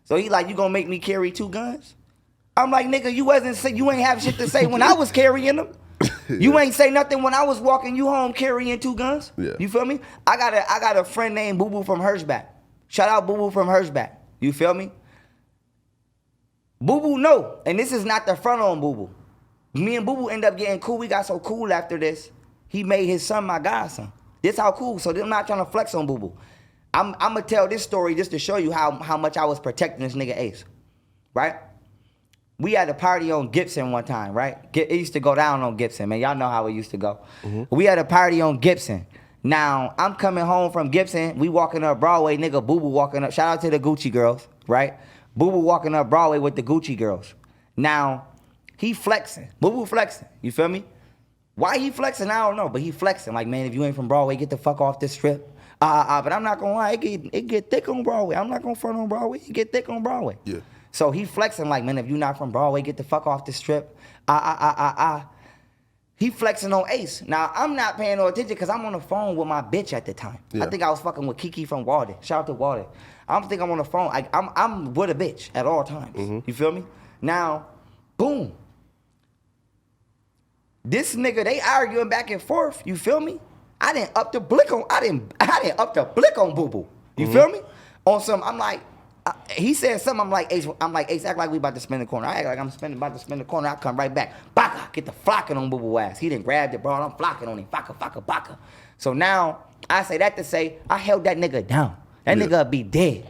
So he like, you gonna make me carry 2 guns? I'm like, nigga, you ain't have shit to say when I was carrying them. You ain't say nothing when I was walking you home carrying 2 guns. Yeah. You feel me? I got a friend named Boo Boo from Hirschback. Shout out Boo Boo from Hirschback. You feel me? Boo Boo no, and this is not the front on Boo Boo. Me and Boo Boo end up getting cool. We got so cool after this. He made his son my godson. This how cool. So I'm not trying to flex on Boo Boo. I'm gonna tell this story just to show you how much I was protecting this nigga Ace, right? We had a party on Gibson one time, right? It used to go down on Gibson, man. Y'all know how it used to go. We had a party on Gibson. Now, I'm coming home from Gibson. We walking up Broadway, nigga, Boo Boo walking up. Shout out to the Gucci girls, right? Boo Boo walking up Broadway with the Gucci girls. Now, he flexing. Boo Boo flexing. You feel me? Why he flexing, I don't know, but he flexing. Like, man, if you ain't from Broadway, get the fuck off this strip. But I'm not gonna lie, it get thick on Broadway. I'm not gonna front on Broadway. It get thick on Broadway. Yeah. So he flexing like, man, if you not from Broadway, get the fuck off this strip. He flexing on Ace. Now, I'm not paying no attention because I'm on the phone with my bitch at the time. Yeah. I think I was fucking with Kiki from Walden. Shout out to Walden. I'm on the phone. I'm with a bitch at all times. You feel me? Now, boom. This nigga, they arguing back and forth. You feel me? I didn't up the blick on Boo Boo. You feel me? On some, I'm like, he said something. I'm like, Ace, act like we about to spin the corner. I act like I'm about to spin the corner. I come right back. Baka, get the flocking on Boo Boo ass. He didn't grab the bro. I'm flocking on him. Baka. So now I say that to say I held that nigga down. That nigga be dead.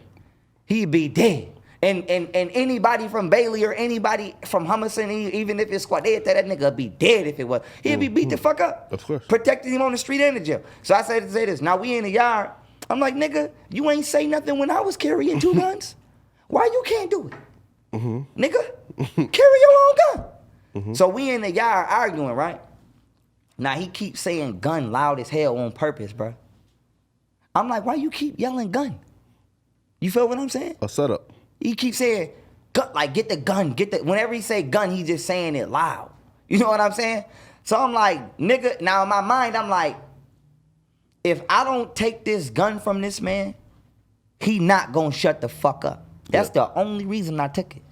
He'd be dead. And anybody from Bailey or anybody from Hummerson, even if it's squad, they'd tell that nigga be dead if it was. He'd be beat the fuck up. Of course. Protecting him on the street and the jail. So I said to say this. Now we in the yard. I'm like, nigga, you ain't say nothing when I was carrying 2 guns. Why you can't do it? Nigga, carry your own gun. So we in the yard arguing, right? Now he keeps saying gun loud as hell on purpose, bro. I'm like, why you keep yelling gun? You feel what I'm saying? A setup. He keeps saying, gun, like, get the gun, whenever he say gun, he just saying it loud. You know what I'm saying? So I'm like, nigga, now in my mind, I'm like, if I don't take this gun from this man, he not gonna shut the fuck up. That's the only reason I took it.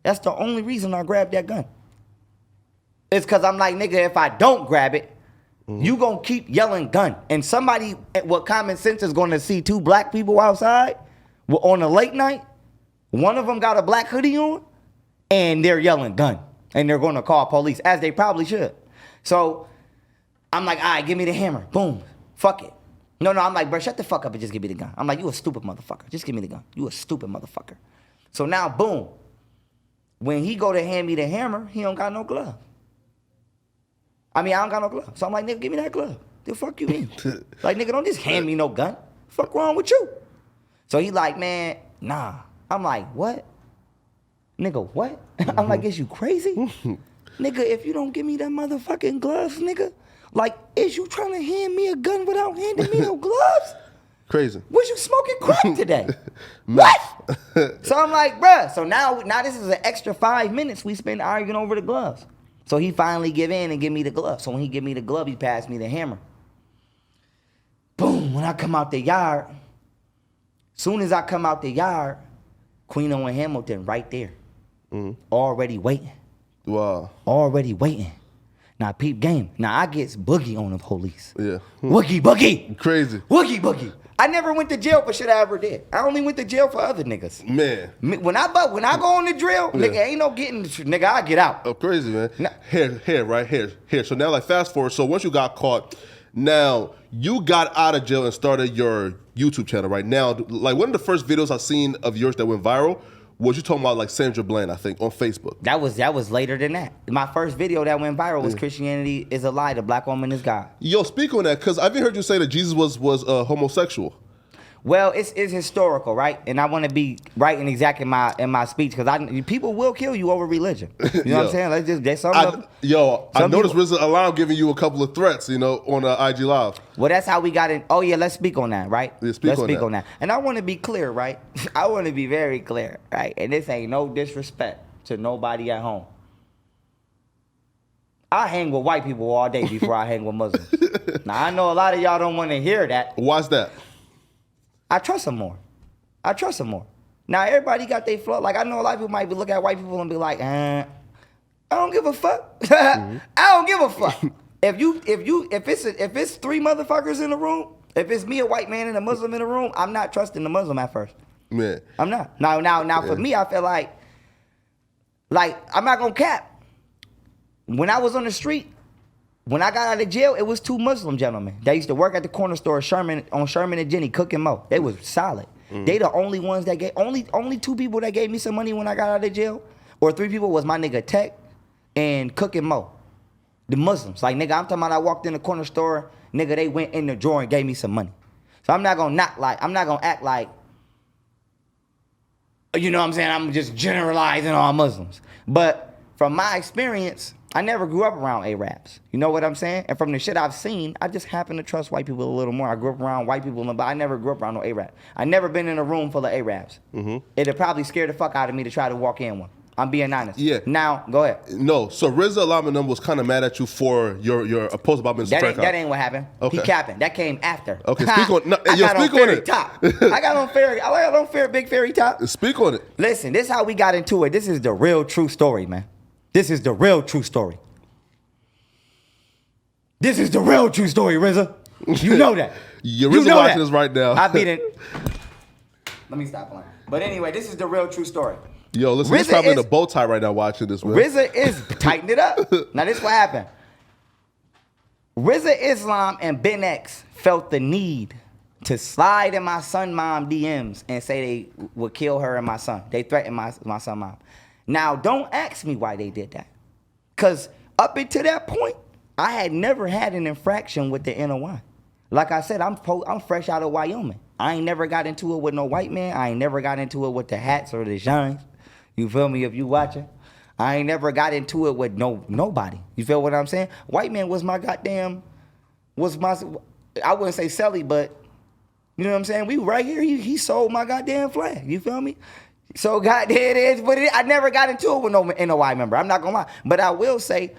That's the only reason I grabbed that gun. It's because I'm like, nigga, if I don't grab it, you gonna keep yelling gun. And somebody with common sense is gonna see 2 black people outside on a late night. One of them got a black hoodie on, and they're yelling gun. And they're gonna call police, as they probably should. So I'm like, all right, give me the hammer. Boom. Fuck it. No, I'm like, bro, shut the fuck up and just give me the gun. I'm like, you a stupid motherfucker. Just give me the gun. You a stupid motherfucker. So now, boom. When he go to hand me the hammer, he don't got no glove. I don't got no glove. So I'm like, nigga, give me that glove. The fuck you mean? Like, nigga, don't just hand me no gun. Fuck wrong with you? So he like, man, nah. I'm like, what? Nigga, what? I'm like, is you crazy? Nigga, if you don't give me that motherfucking gloves, nigga, like, is you trying to hand me a gun without handing me no gloves? Crazy. Was you smoking crack today? What? So I'm like, bruh. So now this is an extra 5 minutes we spend arguing over the gloves. So he finally give in and give me the glove. So when he give me the glove, he passed me the hammer. Boom, when I come out the yard, soon as I come out the yard, Quino and Hamilton right there. Already waiting. Wow. Already waiting. Now peep game. Now I gets boogie on the police. Yeah. Boogie. Crazy. Boogie. I never went to jail for shit I ever did. I only went to jail for other niggas. Man. When I go on the drill, nigga, ain't no getting, nigga, I get out. Oh, crazy, man. Here. So now, like, fast forward. So once you got caught, now you got out of jail and started your YouTube channel right now. Like, one of the first videos I seen of yours that went viral was you talking about, like, Sandra Bland, I think, on Facebook. That was later than that. My first video that went viral was Christianity is a lie, the black woman is God. Yo, speak on that, because I've even heard you say that Jesus was homosexual. Well, it's historical, right? And I want to be right and exact in my speech, because people will kill you over religion. You know what I'm saying? Let's just I noticed RZA Alarm giving you a couple of threats, on IG Live. Well, that's how we got in. Oh yeah, let's speak on that, right? Yeah, let's speak on that. And I want to be clear, right? I want to be very clear, right? And this ain't no disrespect to nobody at home. I hang with white people all day before I hang with Muslims. Now I know a lot of y'all don't want to hear that. Why's that? I trust them more. Now everybody got their flaw. Like I know a lot of people might be looking at white people and be like, I don't give a fuck. I don't give a fuck. If it's 3 motherfuckers in the room, if it's me, a white man, and a Muslim in the room, I'm not trusting the Muslim at first. Man. I'm not. Now for me, I feel like I'm not gonna cap. When I was on the street, when I got out of jail, it was 2 Muslim gentlemen. They used to work at the corner store, Sherman and Jenny, Cook and Mo. They was solid. They the only ones that gave, only 2 people that gave me some money when I got out of jail, or 3 people was my nigga Tech and Cook and Mo. The Muslims. Like, nigga, I'm talking about I walked in the corner store, nigga, they went in the drawer and gave me some money. So I'm not gonna act like, you know what I'm saying, I'm just generalizing all Muslims. But from my experience, I never grew up around Arabs. You know what I'm saying? And from the shit I've seen, I just happen to trust white people a little more. I grew up around white people, but I never grew up around no Arab. I never been in a room full of Arabs. It'd probably scare the fuck out of me to try to walk in one. I'm being honest. Yeah. Now, go ahead. No, so RZA Alarm was kind of mad at you for your post about Mr. Frank. That ain't what happened. Okay. He capping. That came after. Okay, speak on no, I yo, got speak on on fairy it. top. I got on fair big fairy top. Speak on it. Listen, this is how we got into it. This is the real true story, man. This is the real true story. This is the real true story, RZA. You know that. RZA watching this right now. I beat it. Let me stop playing. But anyway, this is the real true story. Yo, listen, he's probably in a bow tie right now watching this, man. RZA is tighten it up. Now this what happened. RZA Islam and Ben X felt the need to slide in my son mom DMs and say they would kill her and my son. They threatened my son mom. Now don't ask me why they did that. Cause up until that point, I had never had an infraction with the NOI. Like I said, I'm fresh out of Wyoming. I ain't never got into it with no white man. I ain't never got into it with the hats or the shines. You feel me? If you watching, I ain't never got into it with nobody. You feel what I'm saying? White man was my goddamn, I wouldn't say selly, but you know what I'm saying? We right here. He sold my goddamn flag. You feel me? So goddamn it is, but I never got into it with no NOI member. I'm not gonna lie, but I will say,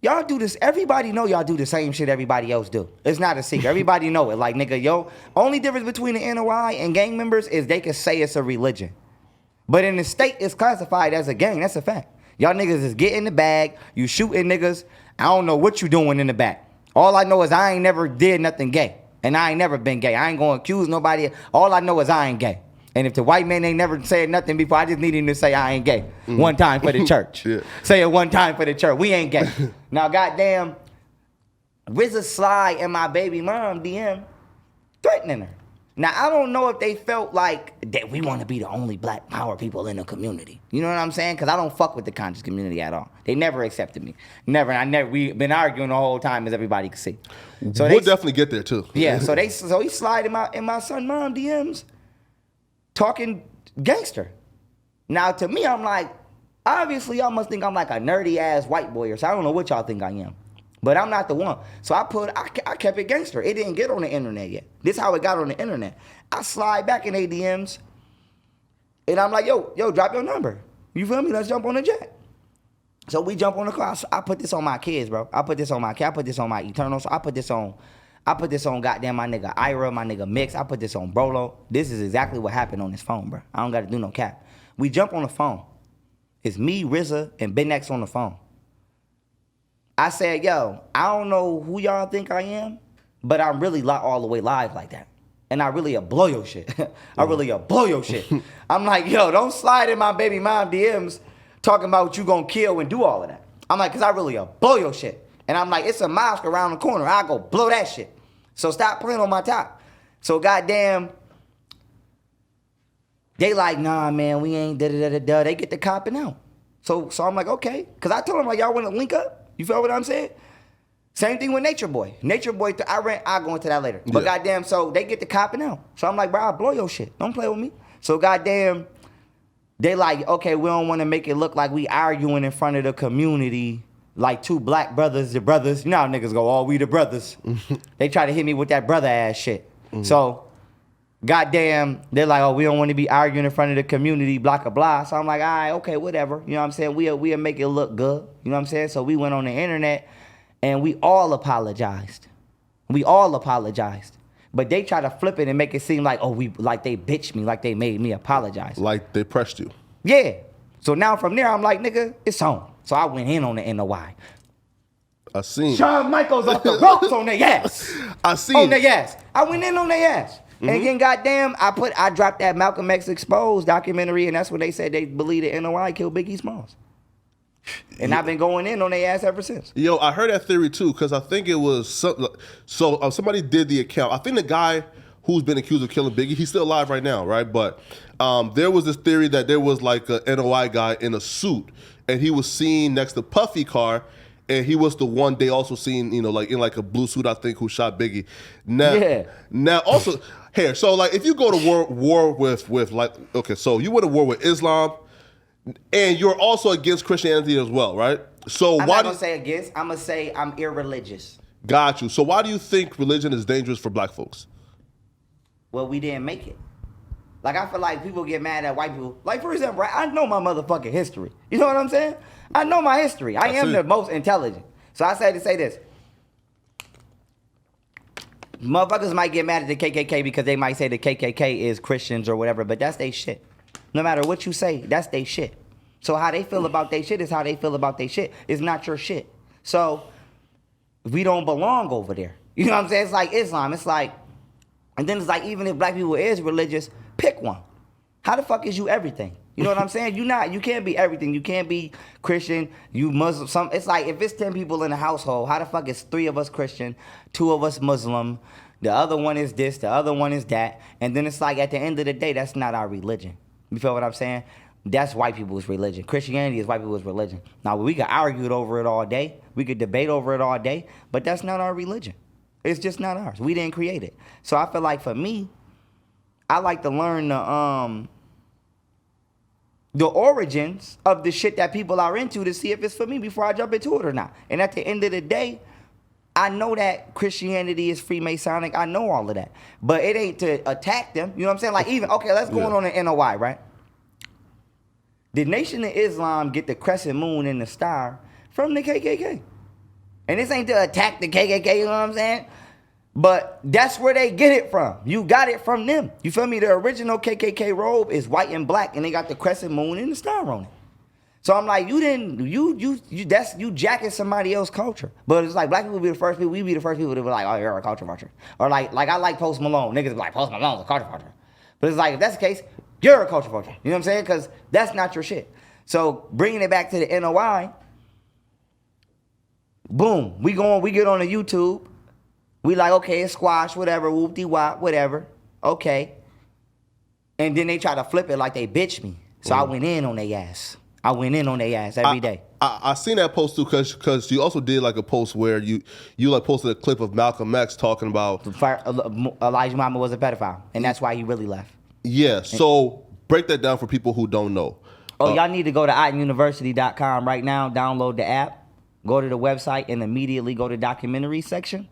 y'all do this. Everybody know y'all do the same shit everybody else do. It's not a secret. Everybody know it. Like, nigga, only difference between the NOI and gang members is they can say it's a religion. But in the state, it's classified as a gang. That's a fact. Y'all niggas is getting the bag. You shooting niggas. I don't know what you doing in the back. All I know is I ain't never did nothing gay. And I ain't never been gay. I ain't gonna accuse nobody. All I know is I ain't gay. And if the white man ain't never said nothing before, I just need him to say I ain't gay. One time for the church. Yeah. Say it one time for the church. We ain't gay. Now, goddamn, RZA slide and my baby mom DM threatening her. Now, I don't know if they felt like that we want to be the only black power people in the community. You know what I'm saying? Because I don't fuck with the conscious community at all. They never accepted me. Never. We've been arguing the whole time, as everybody can see. So we'll definitely get there too. Yeah. So he slid in my son mom DMs, talking gangster. Now to me, I'm like, obviously y'all must think I'm like a nerdy ass white boy or so. I don't know what y'all think I am. But I'm not the one. So I kept it gangster. It didn't get on the internet yet. This is how it got on the internet. I slide back in ADMs, and I'm like, yo, drop your number. You feel me? Let's jump on the jet. So we jump on the car. So I put this on my kids, bro. I put this on my kid. I put this on my Eternals. I put this on goddamn my nigga Ira, my nigga Mix. I put this on Brolo. This is exactly what happened on this phone, bro. I don't got to do no cap. We jump on the phone. It's me, RZA, and Ben X on the phone. I said, yo, I don't know who y'all think I am, but I'm really all the way live like that. And I really blow your shit. I really blow your shit. I'm like, yo, don't slide in my baby mom DMs talking about you gonna kill and do all of that. I'm like, cause I really blow your shit. And I'm like, it's a mosque around the corner. I go blow that shit. So stop playing on my top. So goddamn, they like, nah, man, we ain't da-da-da-da-da. They get the copping out. So I'm like, okay. Cause I told them, like, y'all wanna link up? You feel what I'm saying? Same thing with Nature Boy. Nature Boy, I'll go into that later. But goddamn, so they get the copping out. So I'm like, bro, I'll blow your shit. Don't play with me. So goddamn, they like, okay, we don't want to make it look like we arguing in front of the community like two black brothers, the brothers. You know how niggas go, oh, we the brothers. They try to hit me with that brother ass shit. So goddamn, they're like, oh, we don't want to be arguing in front of the community, blah, blah, blah. So I'm like, all right, okay, whatever. You know what I'm saying? We'll make it look good. You know what I'm saying? So we went on the internet and we all apologized. But they try to flip it and make it seem like, like they bitched me, like they made me apologize. Like they pressed you. Yeah. So now from there, I'm like, nigga, it's on. So I went in on the NOI. I seen. Shawn Michaels off the ropes on their ass. I seen. On their ass. I went in on their ass. And then goddamn, I dropped that Malcolm X Exposed documentary, and that's when they said they believe the NOI killed Biggie Smalls. And I've been going in on their ass ever since. Yo, I heard that theory too, because I think it was somebody did the account. I think the guy who's been accused of killing Biggie, he's still alive right now, right? But there was this theory that there was like a NOI guy in a suit, and he was seen next to Puffy car, and he was the one they also seen, like in like a blue suit, I think, who shot Biggie. Now also here, so like if you go to war with like, okay, so you went to war with Islam, and you're also against Christianity as well, right? So I'm why not gonna say against. I'm gonna say I'm irreligious. Got you. So why do you think religion is dangerous for black folks? Well, we didn't make it. Like, I feel like people get mad at white people. Like, for example, right, I know my motherfucking history. You know what I'm saying? I know my history. I am the most intelligent. So I say to say this. Motherfuckers might get mad at the KKK because they might say the KKK is Christians or whatever, but that's they shit. No matter what you say, that's they shit. So how they feel about they shit is how they feel about they shit. It's not your shit. So we don't belong over there. You know what I'm saying? It's like Islam. It's like, and then it's like, even if black people is religious, pick one. How the fuck is you everything? You know what I'm saying? You can't be everything. You can't be Christian, you Muslim. It's like, if it's 10 people in a household, how the fuck is 3 of us Christian, 2 of us Muslim, the other one is this, the other one is that, and then it's like, at the end of the day, that's not our religion. You feel what I'm saying? That's white people's religion. Christianity is white people's religion. Now, we could argue over it all day. We could debate over it all day, but that's not our religion. It's just not ours. We didn't create it. So I feel like for me, I like to learn the origins of the shit that people are into to see if it's for me before I jump into it or not. And at the end of the day, I know that Christianity is Freemasonic. I know all of that. But it ain't to attack them. You know what I'm saying? Like, even, okay, let's go on the NOI, right? The Nation of Islam get the crescent moon and the star from the KKK. And this ain't to attack the KKK, you know what I'm saying? But that's where they get it from. You got it from them. You feel me? The original KKK robe is white and black, and they got the crescent moon and the star on it. So I'm like, you jacking somebody else's culture. But it's like black people be the first people, we be the first people to be like, oh, you're a culture vulture. Or like I like Post Malone. Niggas be like, Post Malone's a culture vulture. But it's like, if that's the case, you're a culture vulture. You know what I'm saying? Because that's not your shit. So bringing it back to the NOI, boom, we get on the YouTube. We like, okay, it's squash, whatever, whoop-de-wop, whatever. Okay. And then they try to flip it like they bitch me. So I went in on their ass. Every day. I seen that post too, because you also did like a post where you like posted a clip of Malcolm X talking about Elijah Muhammad was a pedophile, and that's why he really left. Yeah, so break that down for people who don't know. Y'all need to go to itonuniversity.com right now, download the app, go to the website, and immediately go to documentary section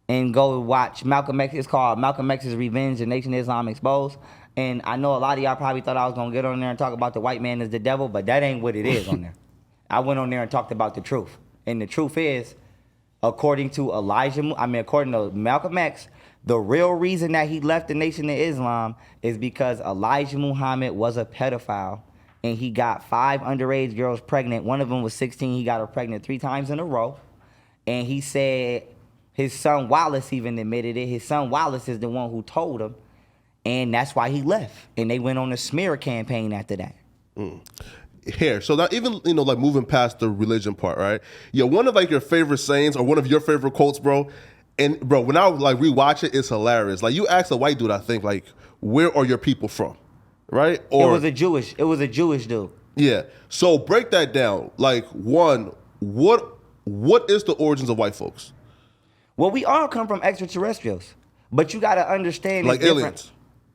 and go watch Malcolm X. It's called Malcolm X's Revenge, The Nation of Islam Exposed. And I know a lot of y'all probably thought I was going to get on there and talk about the white man is the devil, but that ain't what it is on there. I went on there and talked about the truth. And the truth is, according to Malcolm X, the real reason that he left the Nation of Islam is because Elijah Muhammad was a pedophile and he got 5 underage girls pregnant. One of them was 16. He got her pregnant 3 times in a row. And he said his son Wallace even admitted it. His son Wallace is the one who told him. And that's why he left. And they went on a smear campaign after that. Here, so now even, like moving past the religion part, right? Yeah, one of like your favorite sayings or one of your favorite quotes, bro. And bro, when I like rewatch it, it's hilarious. Like you asked a white dude, I think, like, where are your people from? Right? Or it was a Jewish dude. Yeah. So break that down. Like, one, what is the origins of white folks? Well, we all come from extraterrestrials. But you gotta understand like aliens.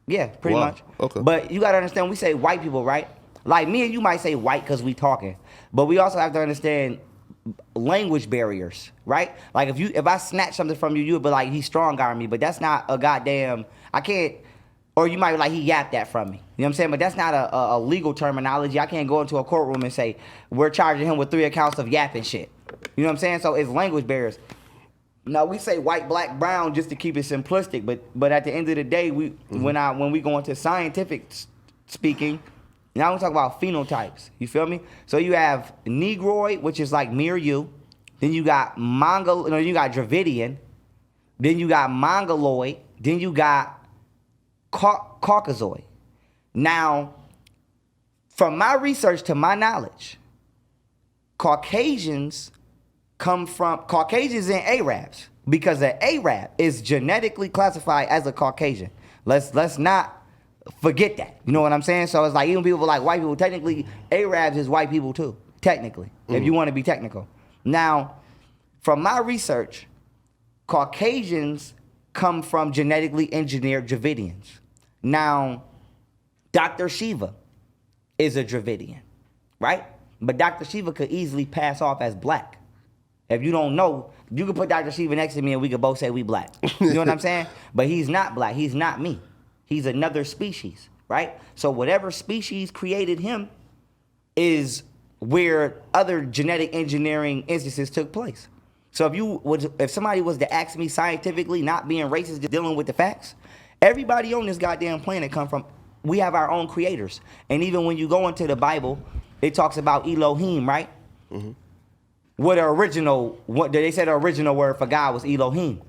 Yeah, pretty much. Okay. But you gotta understand, we say white people, right? Like me and you might say white because we talking. But we also have to understand language barriers, right? Like if I snatch something from you, you would be like, he's strong on me, but that's not a goddamn, I can't, or you might be like, he yapped that from me. You know what I'm saying? But that's not a legal terminology. I can't go into a courtroom and say, we're charging him with 3 accounts of yapping shit. You know what I'm saying? So it's language barriers. Now we say white, black, brown just to keep it simplistic, but at the end of the day, when we go into scientific speaking, now we talk about phenotypes. You feel me? So you have Negroid, which is like me or you. Then you got you got Dravidian. Then you got Mongoloid. Then you got Caucasoid. Now, from my research to my knowledge, Caucasians and Arabs, because an Arab is genetically classified as a Caucasian. Let's not forget that. You know what I'm saying? So it's like even people like white people, technically Arabs is white people too, technically, if you want to be technical. Now, from my research, Caucasians come from genetically engineered Dravidians. Now, Dr. Shiva is a Dravidian, right? But Dr. Shiva could easily pass off as black. If you don't know, you could put Dr. Shiva next to me and we could both say we black. You know what I'm saying? But he's not black. He's not me. He's another species, right? So whatever species created him is where other genetic engineering instances took place. So if somebody was to ask me scientifically, not being racist, just dealing with the facts, everybody on this goddamn planet we have our own creators. And even when you go into the Bible, it talks about Elohim, right? Mm-hmm. They said the original word for God was Elohim.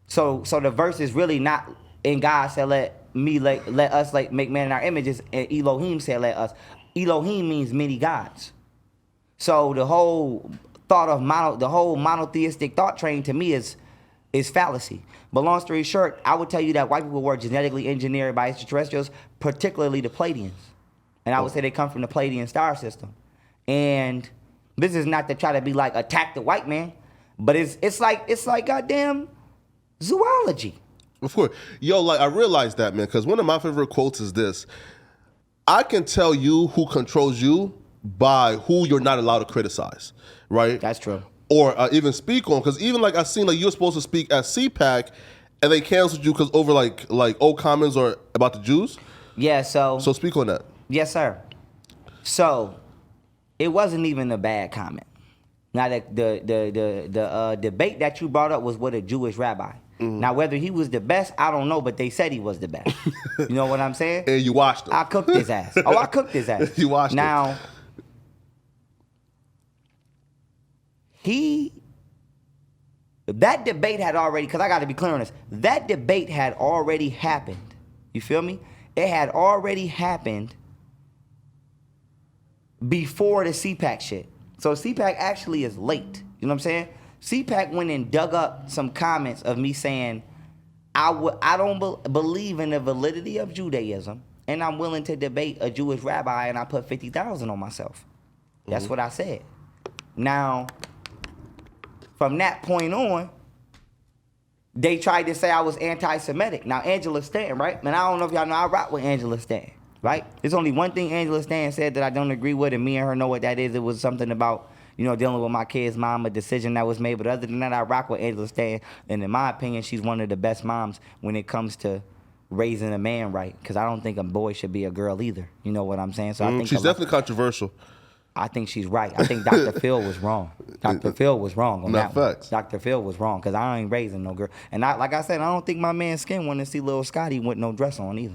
So the verse is really not, and God said, let us make man in our images, and Elohim said, let us. Elohim means many gods. So the whole thought of the whole monotheistic thought train to me is fallacy. But long story short, I would tell you that white people were genetically engineered by extraterrestrials, particularly the Pleiadians. And I would say they come from the Pleiadian star system. And this is not to try to be like attack the white man, but it's like goddamn zoology. Of course. Yo, like I realized that, man, because one of my favorite quotes is this: I can tell you who controls you by who you're not allowed to criticize, right? That's true. Or even speak on, because even like I seen like you were supposed to speak at CPAC, and they canceled you because over like old comments or about the Jews. Yeah. So speak on that. Yes, sir. So it wasn't even a bad comment. Now the debate that you brought up was with a Jewish rabbi. Now, whether he was the best, I don't know, but they said he was the best. You know what I'm saying? And you watched him. I cooked his ass. Oh, I cooked his ass. You watched him. Now, that debate had already, because I got to be clear on this, that debate had already happened. You feel me? It had already happened before the CPAC shit. So CPAC actually is late. You know what I'm saying? CPAC went and dug up some comments of me saying, I don't believe in the validity of Judaism, and I'm willing to debate a Jewish rabbi, and I put 50,000 on myself. That's what I said. Now, from that point on, they tried to say I was anti-Semitic. Now, Angela Stanton, right? Man, I don't know if y'all know, I rock with Angela Stanton, right? There's only one thing Angela Stanton said that I don't agree with, and me and her know what that is. It was something about, you know, dealing with my kid's mom, a decision that was made. But other than that, I rock with Angela Stanton. And in my opinion, she's one of the best moms when it comes to raising a man right. Because I don't think a boy should be a girl either. You know what I'm saying? So I think she's definitely controversial. I think she's right. I think Dr. Phil was wrong. Dr. Phil was wrong on that one. Dr. Phil was wrong because I ain't raising no girl. And like I said, I don't think my man's skin want to see little Scotty with no dress on either.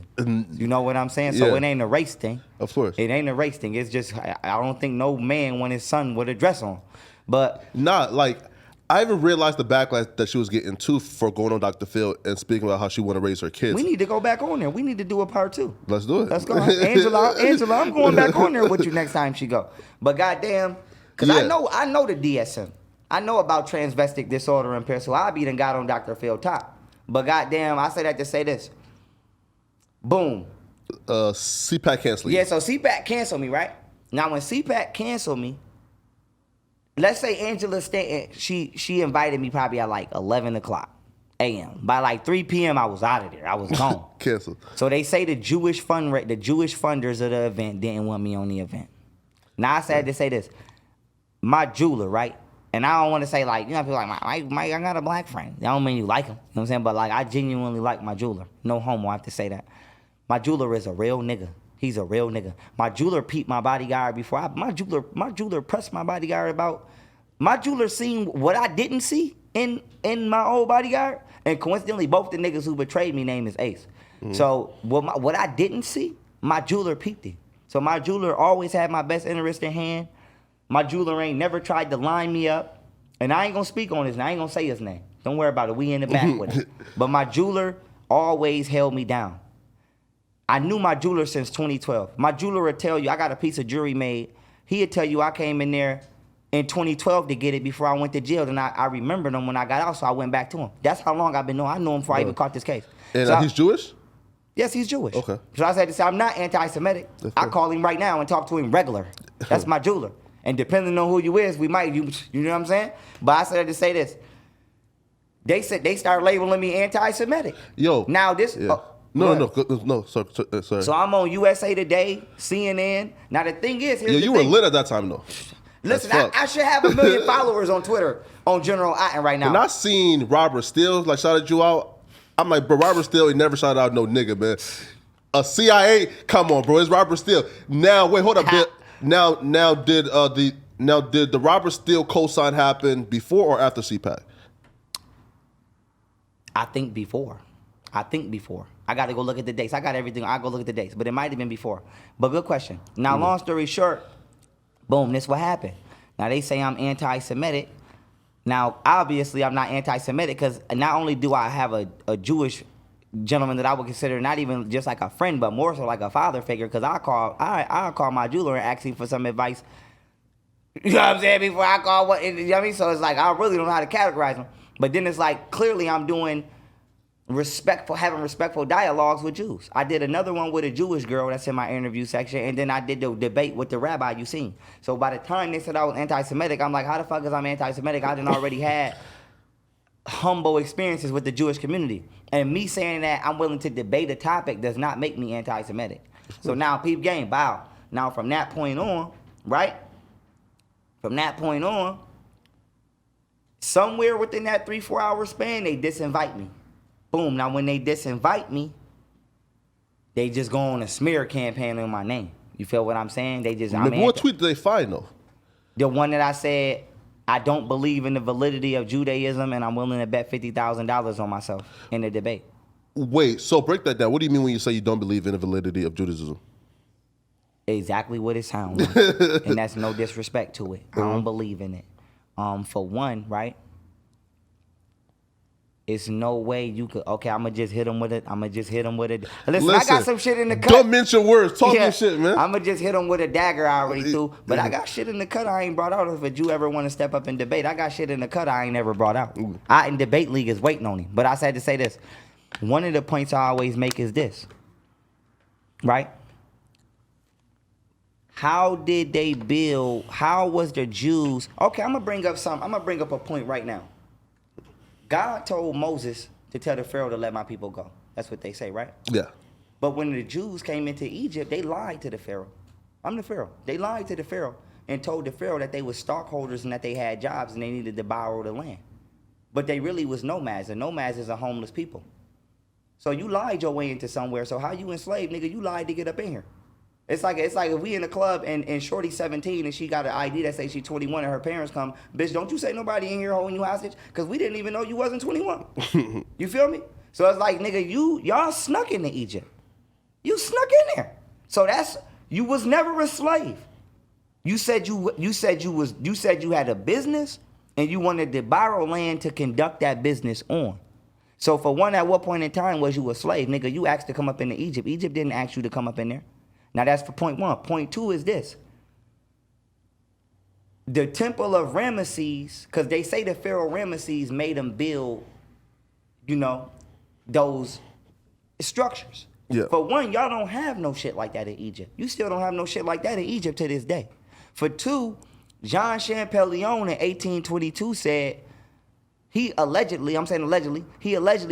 You know what I'm saying? So it ain't a race thing. Of course. It ain't a race thing. It's just, I don't think no man want his son with a dress on. But I even realized the backlash that she was getting too for going on Dr. Phil and speaking about how she want to raise her kids. We need to go back on there. We need to do a part 2. Let's do it. Let's go. Angela, I'm going back on there with you next time she go. But goddamn, because I know the DSM. I know about transvestic disorder impairment, so I be done got on Dr. Phil top. But goddamn, I say that to say this. Boom. CPAC canceled you. Yeah, so CPAC canceled me, right? Now when CPAC canceled me, let's say Angela Stanton, she invited me probably at like 11 o'clock a.m. By like 3 p.m., I was out of there. I was gone. Canceled. So they say the Jewish funders of the event didn't want me on the event. Now I said to say this. My jeweler, right? And I don't want to say like, you know, people like, Mike, I got a black friend. That don't mean you like him. You know what I'm saying? But like, I genuinely like my jeweler. No homo, I have to say that. My jeweler is a real nigga. He's a real nigga. My jeweler peeped my bodyguard before my jeweler pressed my bodyguard about. My jeweler seen what I didn't see in my old bodyguard, and coincidentally, both the niggas who betrayed me name is Ace. So what I didn't see, my jeweler peeped it. So my jeweler always had my best interest in hand. My jeweler ain't never tried to line me up, and I ain't gonna speak on his name. I ain't gonna say his name. Don't worry about it. We in the back with it. But my jeweler always held me down. I knew my jeweler since 2012. My jeweler would tell you, I got a piece of jewelry made. He'd tell you I came in there in 2012 to get it before I went to jail. And I remembered him when I got out, so I went back to him. That's how long I've been knowing. I knew him before I even caught this case. And so he's Jewish? Yes, he's Jewish. Okay. So I said to say, I'm not anti-Semitic. I call him right now and talk to him regular. That's my jeweler. And depending on who you is, we might, you know what I'm saying? But I said to say this. They said they started labeling me anti-Semitic. Yo. Now this... Yeah. No, sorry. So I'm on USA Today, CNN. Now the thing is, here's you were lit at that time though. Listen, I should have 1 million followers on Twitter on General Otten right now. When I seen Robert Steele like shouted you out, I'm like, bro, Robert Steele, he never shouted out no nigga, man. A CIA, come on, bro, it's Robert Steele. Now, wait, hold up, now did the Robert Steele cosign happen before or after CPAC? I think before. I got to go look at the dates. I got everything. I'll go look at the dates. But it might have been before. But good question. Now, long story short, boom, this what happened. Now, they say I'm anti-Semitic. Now, obviously, I'm not anti-Semitic because not only do I have a Jewish gentleman that I would consider not even just like a friend, but more so like a father figure, because I'll call my jeweler and ask him for some advice. You know what I'm saying? Before I call what, you know what I mean? So it's like, I really don't know how to categorize them. But then it's like, clearly I'm doing having respectful dialogues with Jews. I did another one with a Jewish girl that's in my interview section, and then I did the debate with the rabbi you seen. So by the time they said I was anti-Semitic, I'm like, how the fuck is I'm anti-Semitic? I done already had humble experiences with the Jewish community. And me saying that I'm willing to debate a topic does not make me anti-Semitic. So now peep game, bow. Now from that point on, right? From that point on, somewhere within that 3-4 hour span, they disinvite me. Boom. Now, when they disinvite me, they just go on a smear campaign on my name. You feel what I'm saying? They just... What tweet did they find, though? The one that I said I don't believe in the validity of Judaism, and I'm willing to bet $50,000 on myself in the debate. Wait, so break that down. What do you mean when you say you don't believe in the validity of Judaism? Exactly what it sounds like. And that's no disrespect to it. I don't believe in it. For one, right? It's no way you could. Okay, I'm gonna just hit him with it. Listen, I got some shit in the cut. Don't mention words. Talk your shit, man. I'm gonna just hit him with a dagger I already threw. But I got shit in the cut I ain't brought out. If a Jew ever want to step up and debate, I got shit in the cut I ain't never brought out. I in debate league is waiting on him. But I said to say this. One of the points I always make is this. Right? How did they build? How was the Jews? Okay, I'm gonna bring up a point right now. God told Moses to tell the Pharaoh to let my people go. That's what they say, right? Yeah. But when the Jews came into Egypt, they lied to the Pharaoh. I'm the Pharaoh. They lied to the Pharaoh and told the Pharaoh that they were stockholders and that they had jobs and they needed to borrow the land. But they really was nomads, and nomads is a homeless people. So you lied your way into somewhere. So how you enslaved, nigga? You lied to get up in here. It's like if we in a club and Shorty's 17 and she got an ID that says she's 21 and her parents come, bitch, don't you say nobody in here holding you hostage? Because we didn't even know you wasn't 21. You feel me? So it's like, nigga, y'all snuck into Egypt. You snuck in there. So you was never a slave. You said you had a business and you wanted to borrow land to conduct that business on. So for one, at what point in time was you a slave? Nigga, you asked to come up into Egypt. Egypt didn't ask you to come up in there. Now that's for point one. Point two is this. The temple of Ramesses, because they say the Pharaoh Ramesses made them build, those structures. Yeah. For one, y'all don't have no shit like that in Egypt. You still don't have no shit like that in Egypt to this day. For two, Jean Champollion in 1822 said he allegedly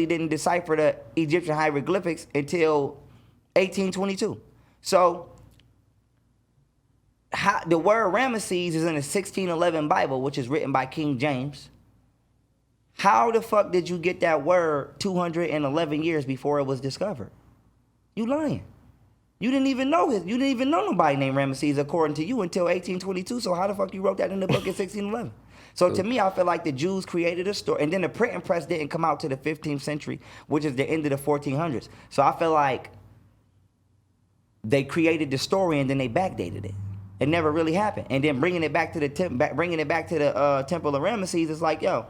didn't decipher the Egyptian hieroglyphics until 1822. So the word Ramesses is in the 1611 Bible, which is written by King James. How the fuck did you get that word 211 years before it was discovered? You lying. You didn't even know nobody named Ramesses according to you until 1822. So how the fuck you wrote that in the book in 1611? So to me, I feel like the Jews created a story, and then the printing press didn't come out to the 15th century, which is the end of the 1400s. So I feel like they created the story and then they backdated it. It never really happened. And then bringing it back to the temple of Ramesses is like, yo,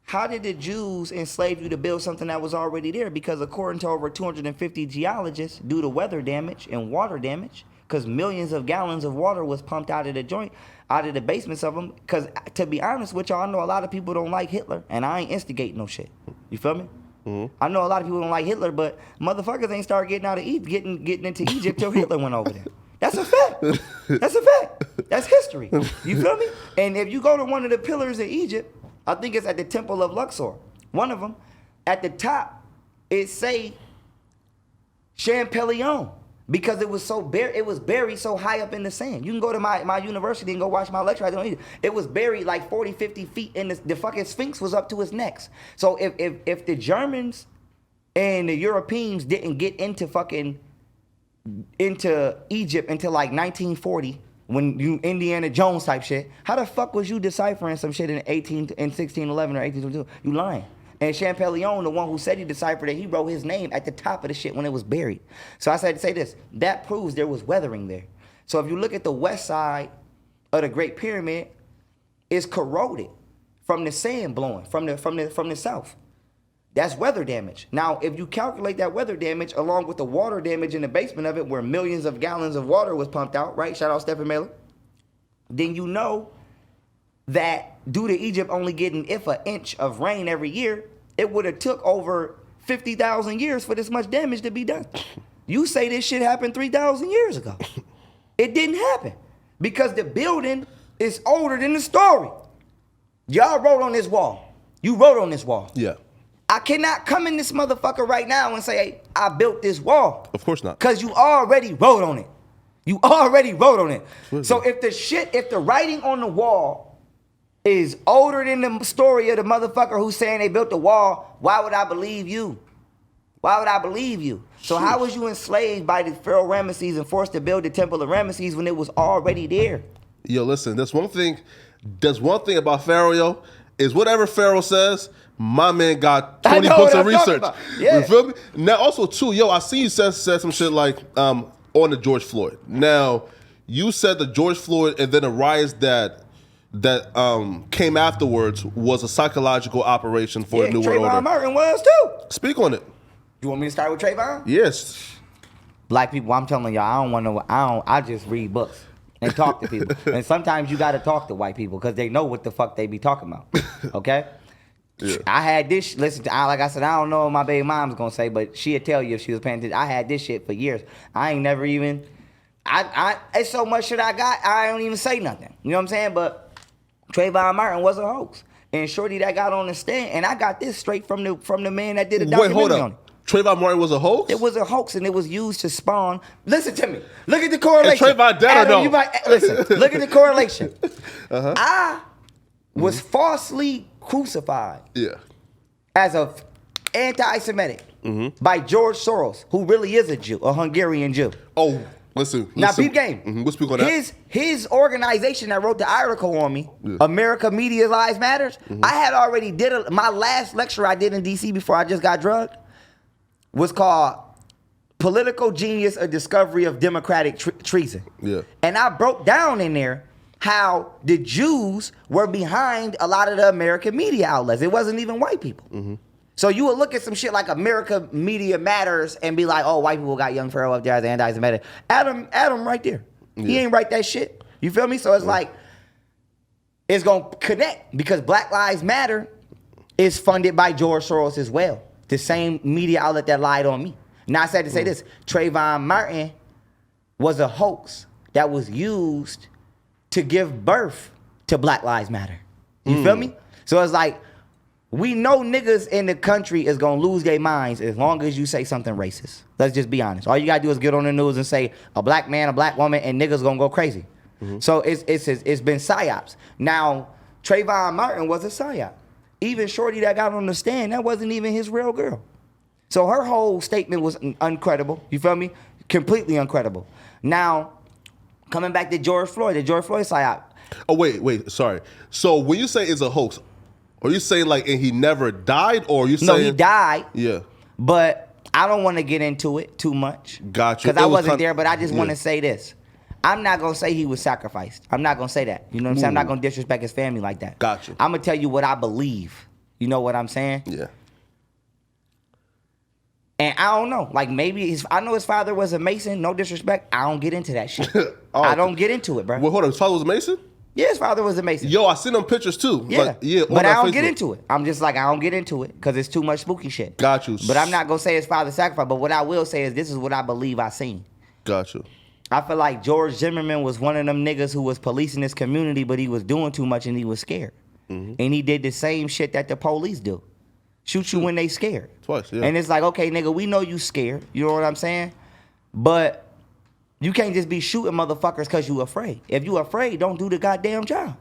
how did the Jews enslave you to build something that was already there? Because according to over 250 geologists, due to weather damage and water damage, because millions of gallons of water was pumped out of the joint, out of the basements of them. Because to be honest with y'all, I know a lot of people don't like Hitler, and I ain't instigating no shit. You feel me? Mm-hmm. I know a lot of people don't like Hitler, but motherfuckers ain't started getting out of getting into Egypt till Hitler went over there. That's a fact. That's a fact. That's history. You feel me? And if you go to one of the pillars in Egypt, I think it's at the Temple of Luxor. One of them, at the top, it say Champollion because it was buried so high up in the sand. You can go to my university and go watch my lecture. It was buried like 40, 50 feet, and the fucking Sphinx was up to its necks. So if the Germans and the Europeans didn't get into Egypt until like 1940, when you Indiana Jones type shit, how the fuck was you deciphering some shit in 1611 or 1822? You lying. And Champollion, the one who said he deciphered it, he wrote his name at the top of the shit when it was buried. So I said to say this, that proves there was weathering there. So if you look at the west side of the Great Pyramid, it's corroded from the sand blowing from the south. That's weather damage. Now, if you calculate that weather damage along with the water damage in the basement of it, where millions of gallons of water was pumped out, right? Shout out Stephen Mailer. Then you know that due to Egypt only getting an inch of rain every year, it would have took over 50,000 years for this much damage to be done. You say this shit happened 3,000 years ago. It didn't happen because the building is older than the story. Y'all wrote on this wall. You wrote on this wall. Yeah. I cannot come in this motherfucker right now and say, hey, I built this wall. Of course not. Because you already wrote on it. You already wrote on it. So if the writing on the wall is older than the story of the motherfucker who's saying they built the wall, why would I believe you? Why would I believe you? So how was you enslaved by the Pharaoh Ramesses and forced to build the temple of Ramesses when it was already there? Yo, listen, there's one thing There's one thing about Pharaoh, yo, is whatever Pharaoh says, my man got I 20 know books what of I'm talking research. about. Yeah. You feel me? Now, also, too, yo, I see you said some shit like on the George Floyd. Now, you said the George Floyd and then the riots that came afterwards was a psychological operation for the New World Order. Trayvon Martin was too. Speak on it. You want me to start with Trayvon? Yes. Black people, I'm telling y'all, I don't want to. I just read books and talk to people. And sometimes you got to talk to white people because they know what the fuck they be talking about. Okay. Yeah. I had this. Listen, like I said, I don't know what my baby mom's gonna say, but she'd tell you if she was paying attention. I had this shit for years. I ain't never even. It's so much shit I got. I don't even say nothing. You know what I'm saying? But Trayvon Martin was a hoax, and shorty that got on the stand, and I got this straight from the man that did a documentary Wait, hold on it. up. Trayvon Martin was a hoax? It was a hoax, and it was used to spawn. Listen to me. Look at the correlation. And Trayvon dead or no? Listen. Look at the correlation. I was falsely crucified. Yeah. As a anti-Semitic by George Soros, who really is a Jew, a Hungarian Jew. Oh, listen. Now, peep game. We'll speak on that. His organization that wrote the article on me, America Media Lives Matters, I had already my last lecture I did in D.C. before I just got drugged was called Political Genius, A Discovery of Democratic Treason. Yeah. And I broke down in there how the Jews were behind a lot of the American media outlets. It wasn't even white people. So you would look at some shit like America Media Matters and be like, oh, white people got young Pharaoh up there as anti-Semitic. Adam right there. He ain't write that shit. You feel me? So it's like, it's going to connect because Black Lives Matter is funded by George Soros as well. The same media outlet that lied on me. Now I said to say this, Trayvon Martin was a hoax that was used to give birth to Black Lives Matter. You feel me? So it's like, we know niggas in the country is gonna lose their minds as long as you say something racist. Let's just be honest. All you gotta do is get on the news and say a black man, a black woman, and niggas gonna go crazy. So it's been psyops. Now, Trayvon Martin was a psyop. Even shorty that got on the stand, that wasn't even his real girl. So her whole statement was uncredible. You feel me? Completely uncredible. Now, coming back to George Floyd, the George Floyd psyop. Oh, wait, sorry. So when you say it's a hoax, are you saying like, and he never died, or are you saying? No, he died. Yeah. But I don't want to get into it too much. Got you. Because I wasn't there, but I just want to say this. I'm not going to say he was sacrificed. I'm not going to say that. You know what I'm saying? I'm not going to disrespect his family like that. Got you. I'm going to tell you what I believe. You know what I'm saying? Yeah. And I don't know. Like maybe I know his father was a Mason. No disrespect. I don't get into that shit. Oh, I don't get into it, bro. Well, hold on. His father was a Mason? Yeah, his father was a Mason. Yo, I seen them pictures too. Yeah. Like, yeah. But I don't Facebook. get into it. I'm just like, I don't get into it because it's too much spooky shit. Got you. But I'm not going to say his father sacrificed. But what I will say is this is what I believe I seen. Got you. I feel like George Zimmerman was one of them niggas who was policing his community, but he was doing too much and he was scared. And he did the same shit that the police do. Shoot you when they scared. Twice, yeah. And it's like, okay, nigga, we know you scared. You know what I'm saying? But you can't just be shooting motherfuckers because you afraid. If you afraid, don't do the goddamn job.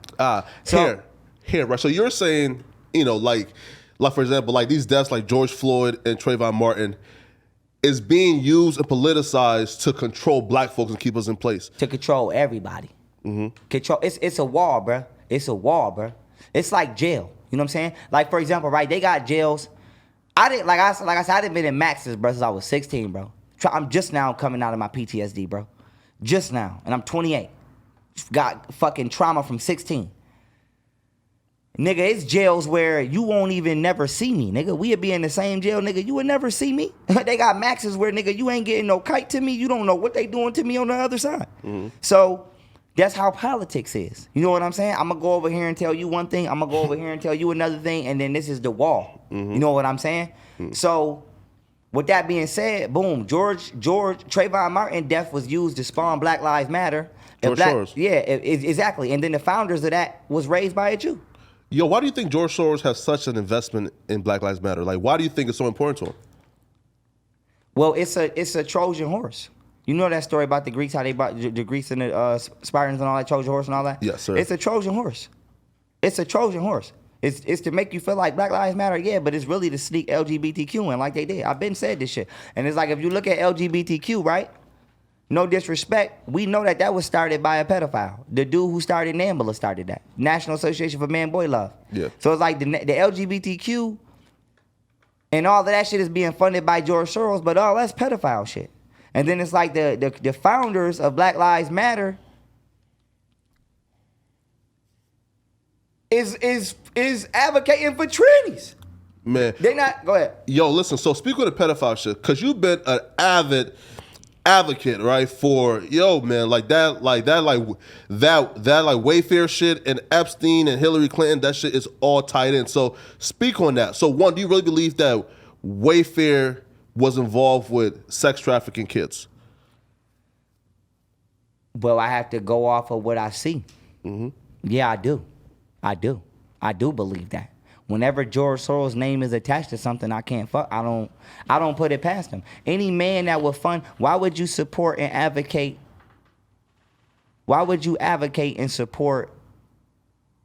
Here, right? So you're saying, you know, like for example, like these deaths like George Floyd and Trayvon Martin is being used and politicized to control black folks and keep us in place. To control everybody. Control. It's a wall, bruh. It's a wall, bruh. It's like jail. You know what I'm saying? Like, for example, right, they got jails. I said, I didn't been in Max's, bro, since I was 16, bro. I'm just now coming out of my PTSD, bro. Just now. And I'm 28. Got fucking trauma from 16. Nigga, it's jails where you won't even never see me, nigga. We'd be in the same jail, nigga. You would never see me. They got Maxes where, nigga, you ain't getting no kite to me. You don't know what they doing to me on the other side. So that's how politics is. You know what I'm saying? I'm going to go over here and tell you one thing. I'm going to go over here and tell you another thing. And then this is the wall. You know what I'm saying? So with that being said, boom, Trayvon Martin death was used to spawn Black Lives Matter. George Soros. Yeah, exactly. And then the founders of that was raised by a Jew. Yo, why do you think George Soros has such an investment in Black Lives Matter? Like, why do you think it's so important to him? Well, it's a Trojan horse. You know that story about the Greeks, how they brought the Greeks and the Spartans and all that, Trojan horse and all that? Yes, sir. It's a Trojan horse. It's a Trojan horse. It's to make you feel like Black Lives Matter, yeah, but it's really to sneak LGBTQ in like they did. I've been said this shit. And it's like if you look at LGBTQ, right? no disrespect, we know that was started by a pedophile. The dude who started NAMBLA started that. National Association for Man-Boy Love. Yeah. So it's like the LGBTQ and all of that shit is being funded by George Soros, but all that's pedophile shit. And then it's like the founders of Black Lives Matter is advocating for trannies. Man. They not, go ahead. Yo, listen, so speak with the pedophile shit, because you've been an avid advocate, right, for that Wayfair shit and Epstein and Hillary Clinton, that shit is all tied in. So speak on that. So one, do you really believe that Wayfair was involved with sex trafficking kids? Well, I have to go off of what I see. Mm-hmm. Yeah, I do. I do believe that. Whenever George Soros' name is attached to something, I can't fuck. I don't put it past him. Any man that would fund, why would you support and advocate? Why would you advocate and support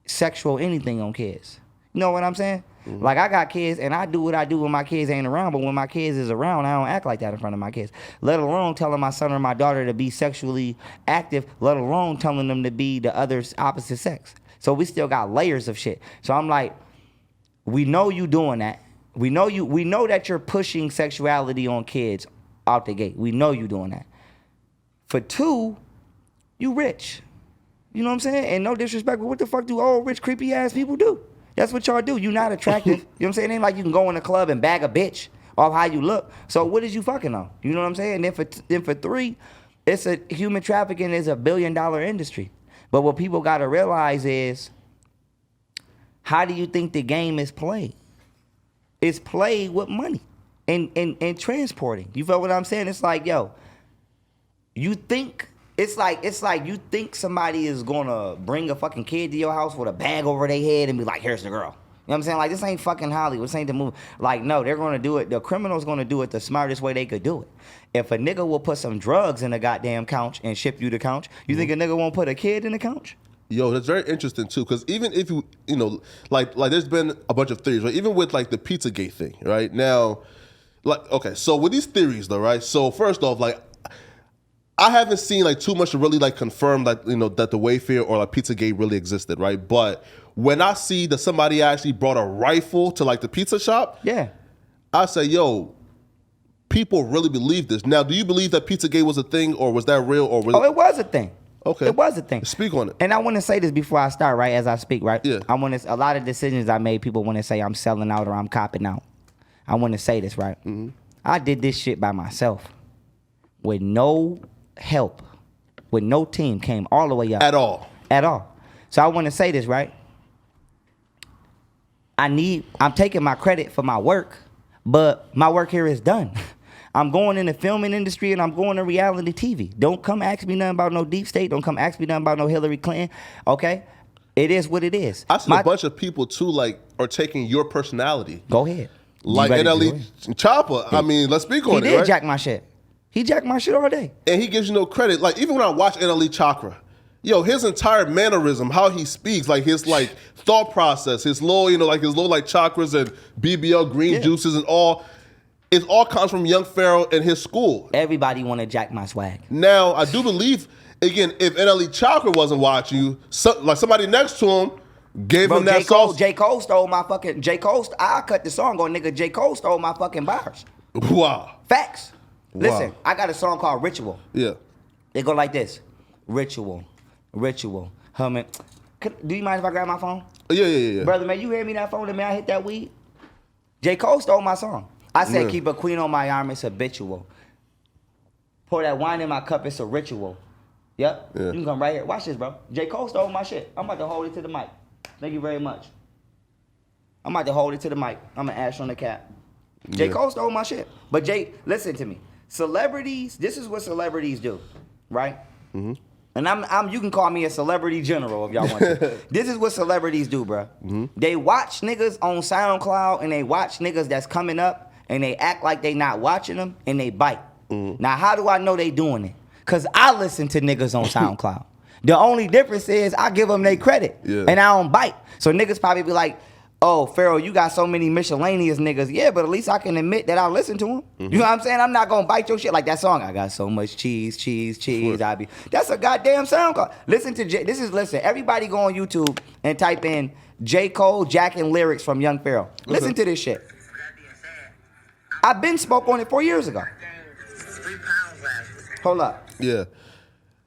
sexual anything on kids? You know what I'm saying? Mm-hmm. Like, I got kids, and I do what I do when my kids ain't around, but when my kids is around, I don't act like that in front of my kids. Let alone telling my son or my daughter to be sexually active, let alone telling them to be the other opposite sex. So we still got layers of shit. So I'm like, we know you doing that. We know that you're pushing sexuality on kids out the gate. We know you doing that. For two, you rich. You know what I'm saying? And no disrespect, but what the fuck do old rich creepy ass people do? That's what y'all do. You not attractive. You know what I'm saying? It ain't like you can go in a club and bag a bitch off how you look. So what is you fucking on? You know what I'm saying? And then for three, human trafficking is $1 billion industry. But what people gotta realize is, how do you think the game is played? It's played with money and transporting. You feel what I'm saying? It's like, yo, you think it's like you think somebody is gonna bring a fucking kid to your house with a bag over their head and be like, here's the girl. You know what I'm saying? Like, this ain't fucking Hollywood. This ain't the movie. Like, no, they're gonna do it. The criminal's gonna do it the smartest way they could do it. If a nigga will put some drugs in a goddamn couch and ship you the couch, you think a nigga won't put a kid in the couch? Yo, that's very interesting too, because even if you know, like there's been a bunch of theories, right? Even with like the Pizzagate thing, right? Now, like, okay, so with these theories though, right? So first off, like, I haven't seen like too much to really like confirm that, you know, that the Wayfair or like Pizzagate really existed, right? But when I see that somebody actually brought a rifle to like the pizza shop, yeah, I say, yo, people really believe this. Now, do you believe that Pizzagate was a thing, or was that real, or was it was a thing? Okay. It was a thing. Speak on it. And I want to say this before I start, right? As I speak, right? Yeah. A lot of decisions I made, people want to say I'm selling out or I'm copping out. I want to say this, right? Mm-hmm. I did this shit by myself with no help, with no team, came all the way up. At all. So I want to say this, right? I'm taking my credit for my work, but my work here is done. I'm going in the filming industry and I'm going to reality TV. Don't come ask me nothing about no deep state. Don't come ask me nothing about no Hillary Clinton. Okay? It is what it is. I see a bunch of people too, like, are taking your personality. Go ahead. Like NLE Chopper. I mean, let's speak on it, right? He did jack my shit. He jacked my shit all day. And he gives you no credit. Like, even when I watch NLE Chakra, yo, his entire mannerism, how he speaks, like his like thought process, his little, you know, like his little like chakras and BBL green juices and all. It all comes from young Pharaoh and his school. Everybody want to jack my swag. Now, I do believe, again, if NLE Chakra wasn't watching you, like somebody next to him gave him that sauce. J. Cole stole my fucking... I cut the song on, nigga. J. Cole stole my fucking bars. Wow. Facts. Wow. Listen, I got a song called Ritual. Yeah. They go like this. Ritual. Humming. Do you mind if I grab my phone? Yeah. Brother, man, you hear me that phone and man, I hit that weed? J. Cole stole my song. I said, keep a queen on my arm, it's habitual. Pour that wine in my cup, it's a ritual. Yep. Yeah. You can come right here. Watch this, bro. J. Cole stole my shit. I'm about to hold it to the mic. Thank you very much. I'm about to hold it to the mic. I'm an ash on the cap. J. Cole stole my shit. But Jay, listen to me. Celebrities, this is what celebrities do, right? Mm-hmm. And you can call me a celebrity general if y'all want to. This is what celebrities do, bro. Mm-hmm. They watch niggas on SoundCloud and they watch niggas that's coming up and they act like they not watching them and they bite. Mm-hmm. Now, how do I know they doing it? Because I listen to niggas on SoundCloud. The only difference is I give them their credit and I don't bite. So niggas probably be like, oh, Pharaoh, you got so many miscellaneous niggas. Yeah, but at least I can admit that I listen to them. You know what I'm saying? I'm not gonna bite your shit like that song. I got so much cheese. Sure. That's a goddamn sound card. Listen to listen. Everybody go on YouTube and type in J. Cole jacking lyrics from Young Pharaoh. Listen to this shit. I've been spoke on it 4 years ago. Hold up. Yeah.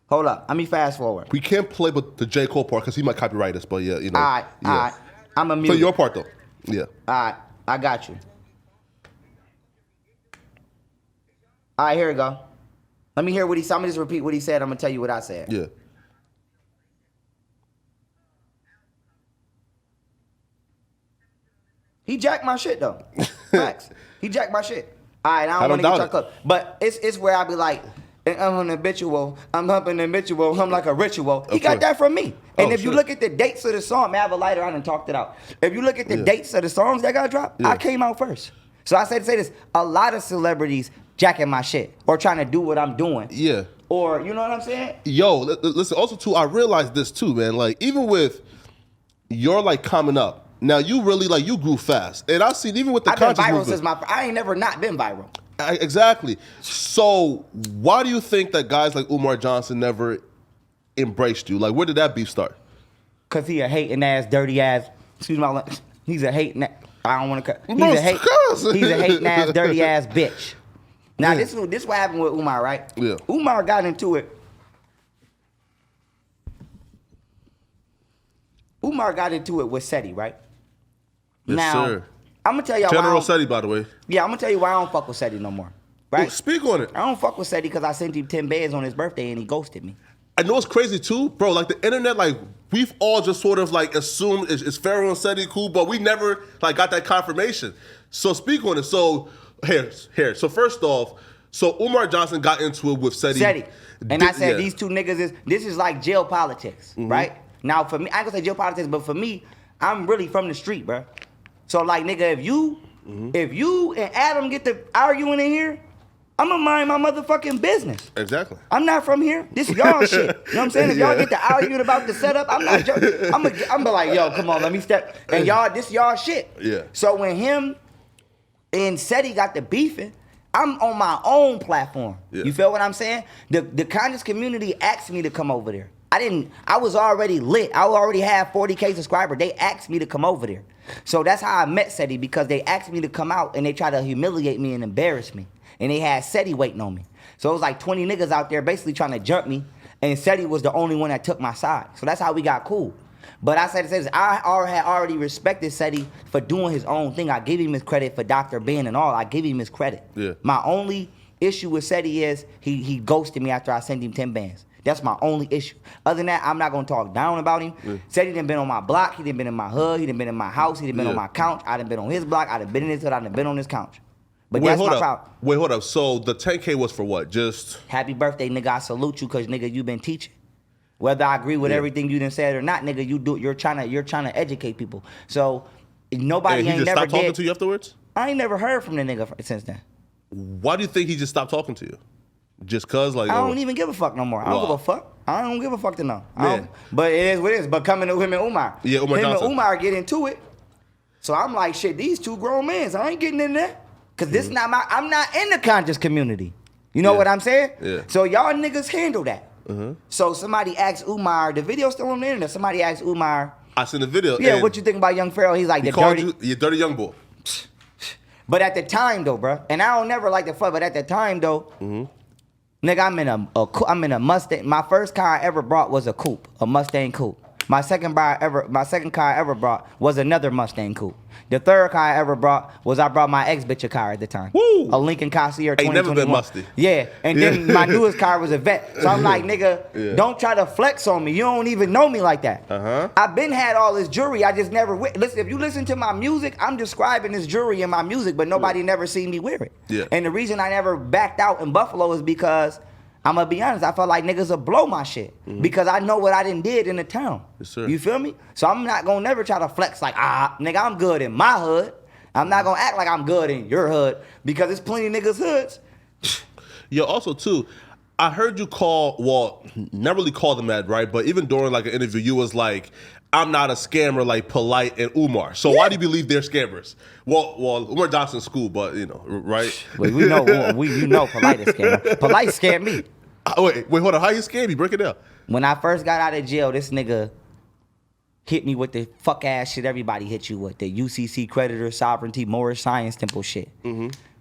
Hold up. Let me fast forward. We can't play with the J. Cole part because he might copyright us, but yeah, you know. All right. I'm a mute. So your part though. Yeah. All right, I got you. All right, here we go. Let me hear what I'm gonna just repeat what he said. I'm gonna tell you what I said. Yeah. He jacked my shit though. Facts. He jacked my shit. All right, I don't want to doubt get your it. cup, but it's where I be like, I'm an habitual. I'm up an habitual. I'm like a ritual. He got course. that from me. And Oh, if you shit. look at the dates of the song, man, I have a lighter. I done talked it out. If you look at the dates of the songs that got dropped, Yeah. I came out first. So I said to say this: a lot of celebrities jacking my shit or trying to do what I'm doing. Yeah. Or you know what I'm saying? Yo, listen. Also, too, I realized this too, man. Like, even with your like coming up, now you really like you grew fast, and I've seen even with the I've been conscious viral movement. since I ain't never not been viral. Exactly. So, why do you think that guys like Umar Johnson never embraced you? Like, where did that beef start? Cause he a hating ass, dirty ass. Excuse my language. He's a hating. I don't want to. He's No, a hate. cuz. He's a hating ass, dirty ass bitch. Now Yeah. this what happened with Umar, right? Yeah. Umar got into it. Umar got into it with Seti, right? Yes, now, sir. I'm gonna tell y'all why. General Seti, by the way. Yeah, I'm gonna tell you why I don't fuck with Seti no more. Right? Ooh, speak on it. I don't fuck with Seti because I sent him 10 bands on his birthday and he ghosted me. I know it's crazy too, bro. Like the internet, like we've all just sort of like assumed it's Pharaoh and Seti cool, but we never like got that confirmation. So speak on it. So here. So first off, so Umar Johnson got into it with Seti. And I said these two niggas this is like jail politics, right? Now for me, I ain't gonna say jail politics, but for me, I'm really from the street, bro. So like nigga, if you and Adam get to arguing in here, I'm gonna mind my motherfucking business. Exactly. I'm not from here. This y'all shit. You know what I'm saying? If y'all get to arguing about the setup, I'm not joking. I'm be like, yo, come on, let me step. And y'all, this y'all shit. Yeah. So when him and Seti got the beefing, I'm on my own platform. Yeah. You feel what I'm saying? The conscious community asked me to come over there. I was already lit. I already had 40K subscribers. They asked me to come over there. So that's how I met Seti, because they asked me to come out and they tried to humiliate me and embarrass me. And they had Seti waiting on me. So it was like 20 niggas out there basically trying to jump me. And Seti was the only one that took my side. So that's how we got cool. But I said to say this, I had already respected Seti for doing his own thing. I give him his credit for Dr. Ben and all. I give him his credit. Yeah. My only issue with Seti is he ghosted me after I sent him 10 bands. That's my only issue. Other than that, I'm not gonna talk down about him. Yeah. Seti done been on my block, he done been in my hood, he done been in my house, he done been on my couch, I done been on his block, I done been in his hood, I done been on his couch. But that's my problem. Wait, hold up. So the 10K was for what? Just Happy birthday, nigga. I salute you, cause nigga, you been teaching. Whether I agree with everything you done said or not, nigga, you're trying to educate people. So nobody he ain't just never stopped talking did. to you afterwards? I ain't never heard from the nigga since then. Why do you think he just stopped talking to you? Just cause like I don't even give a fuck no more. I don't give a fuck. I don't give a fuck to know. Yeah. But it is what it is. But coming to him and Umar. Yeah, Umar him Johnson. and Umar get into it. So I'm like, shit, these two grown men, I ain't getting in there. Cause this not I'm not in the conscious community. You know what I'm saying? Yeah. So y'all niggas handle that. So somebody asked Umar, the video's still on the internet. Somebody asked Umar, I seen the video. yeah, and what you think about Young Pharaoh? He's like, he the called dirty. you dirty young boy. But at the time though, bro, and I don't never like the fuck, but at the time though, nigga, I'm in a Mustang. My first car I ever brought was a coupe, a Mustang coupe. My second car I ever brought was another Mustang coupe. The third car I ever brought was I brought my ex-bitch a car at the time. Woo! A Lincoln Concierge Ain't 2021. never been musty. Yeah, and then my newest car was a Vet. So I'm like, nigga, don't try to flex on me. You don't even know me like that. I've been had all this jewelry. I just never listen. If you listen to my music, I'm describing this jewelry in my music, but nobody never seen me wear it. Yeah. And the reason I never backed out in Buffalo is because I'm gonna be honest, I felt like niggas would blow my shit because I know what I done did in the town. Yes, sir. You feel me? So I'm not gonna never try to flex like, nigga, I'm good in my hood. I'm not gonna act like I'm good in your hood because there's plenty of niggas' hoods. Yo, also too, I heard you never really call them that, right? But even during like an interview, you was like, I'm not a scammer like Polite and Umar. So why do you believe they're scammers? Well, Umar Johnson's school, but right? Well, we know Polite is scammer. Polite scared me. Wait, hold on. How you scared me? Break it down. When I first got out of jail, this nigga hit me with the fuck ass shit everybody hit you with. The UCC creditor, sovereignty, Moorish science temple shit.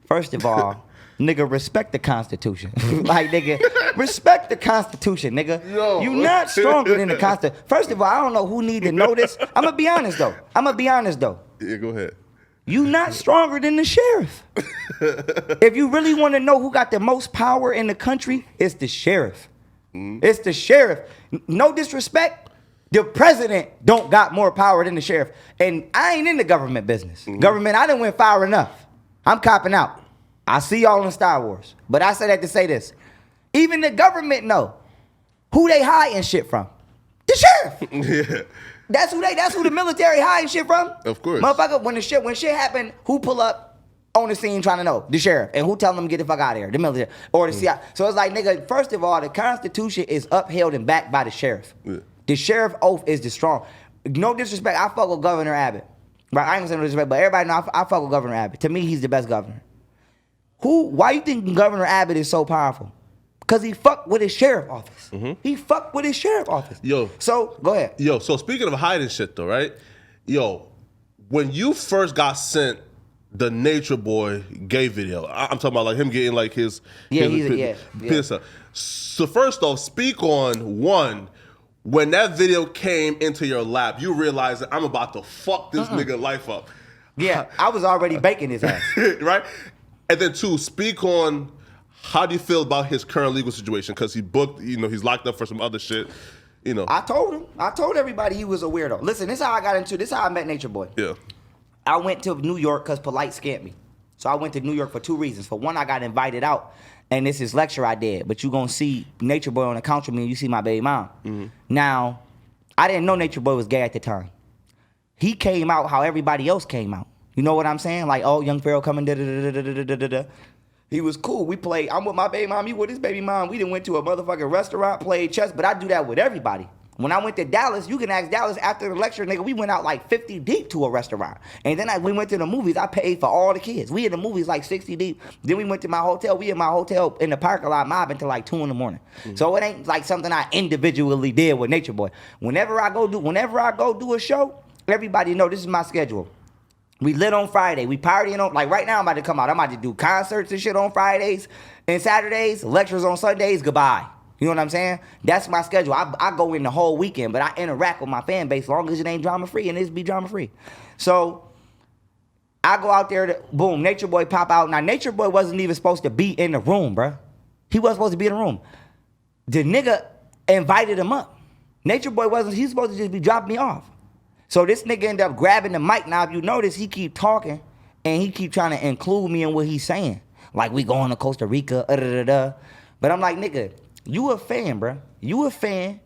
First of all, nigga, respect the Constitution. Like, nigga, respect the Constitution, nigga. Yo. You not stronger than the Constitution. First of all, I don't know who need to know this. I'm gonna be honest though. Yeah, go ahead. You not stronger than the sheriff. If you really want to know who got the most power in the country, it's the sheriff. It's the sheriff. No disrespect, the president don't got more power than the sheriff. And I ain't in the government business. Government, I done went far enough. I'm copping out. I see y'all in Star Wars. But I say that to say this. Even the government know who they hiding shit from. The sheriff. Yeah. That's who the military hiding shit from. Of course. Motherfucker, when shit happen, who pull up on the scene trying to know? The sheriff. And who tell them to get the fuck out of here? The military. Or the CIA. So it's like, nigga, first of all, the Constitution is upheld and backed by the sheriff. Yeah. The sheriff oath is the strong. No disrespect, I fuck with Governor Abbott. Right? I ain't saying no disrespect, but everybody know I fuck with Governor Abbott. To me, he's the best governor. Why you think Governor Abbott is so powerful? Because he fucked with his sheriff office. He fucked with his sheriff office. Yo. So, go ahead. Yo, so speaking of hiding shit though, right? Yo, when you first got sent the Nature Boy gay video, I'm talking about like him getting like his... So first off, speak on one, when that video came into your lap, you realized that I'm about to fuck this nigga life up. Yeah, I was already baking his ass. Right? And then two, speak on how do you feel about his current legal situation? Because he booked, he's locked up for some other shit. I told him. I told everybody he was a weirdo. Listen, this is how I met Nature Boy. Yeah. I went to New York because Polite scammed me. So I went to New York for two reasons. For one, I got invited out, and this is lecture I did. But you gonna see Nature Boy on the couch with me, and you see my baby mom. Now, I didn't know Nature Boy was gay at the time. He came out how everybody else came out. You know what I'm saying? Like, oh, young Pharaoh coming, da-da-da-da-da-da-da-da. He was cool. We played. I'm with my baby mom. He with his baby mom. We done went to a motherfucking restaurant, played chess, but I do that with everybody. When I went to Dallas, you can ask Dallas after the lecture, nigga, we went out like 50 deep to a restaurant. And then we went to the movies. I paid for all the kids. We in the movies like 60 deep. Then we went to my hotel. We in my hotel in the parking lot mobbing till like 2 in the morning. So it ain't like something I individually did with Nature Boy. Whenever I go do a show, everybody know this is my schedule. We lit on Friday. We partying on, like right now I'm about to come out. I'm about to do concerts and shit on Fridays and Saturdays, lectures on Sundays, goodbye. You know what I'm saying? That's my schedule. I go in the whole weekend, but I interact with my fan base as long as it ain't drama free, and it be drama free. So I go out there, boom, Nature Boy pop out. Now Nature Boy wasn't even supposed to be in the room, bruh. He wasn't supposed to be in the room. The nigga invited him up. Nature Boy he's supposed to just be dropping me off. So this nigga ended up grabbing the mic. Now, if you notice, he keep talking, and he keep trying to include me in what he's saying. Like, we going to Costa Rica, But I'm like, nigga, you a fan, bruh. You a fan,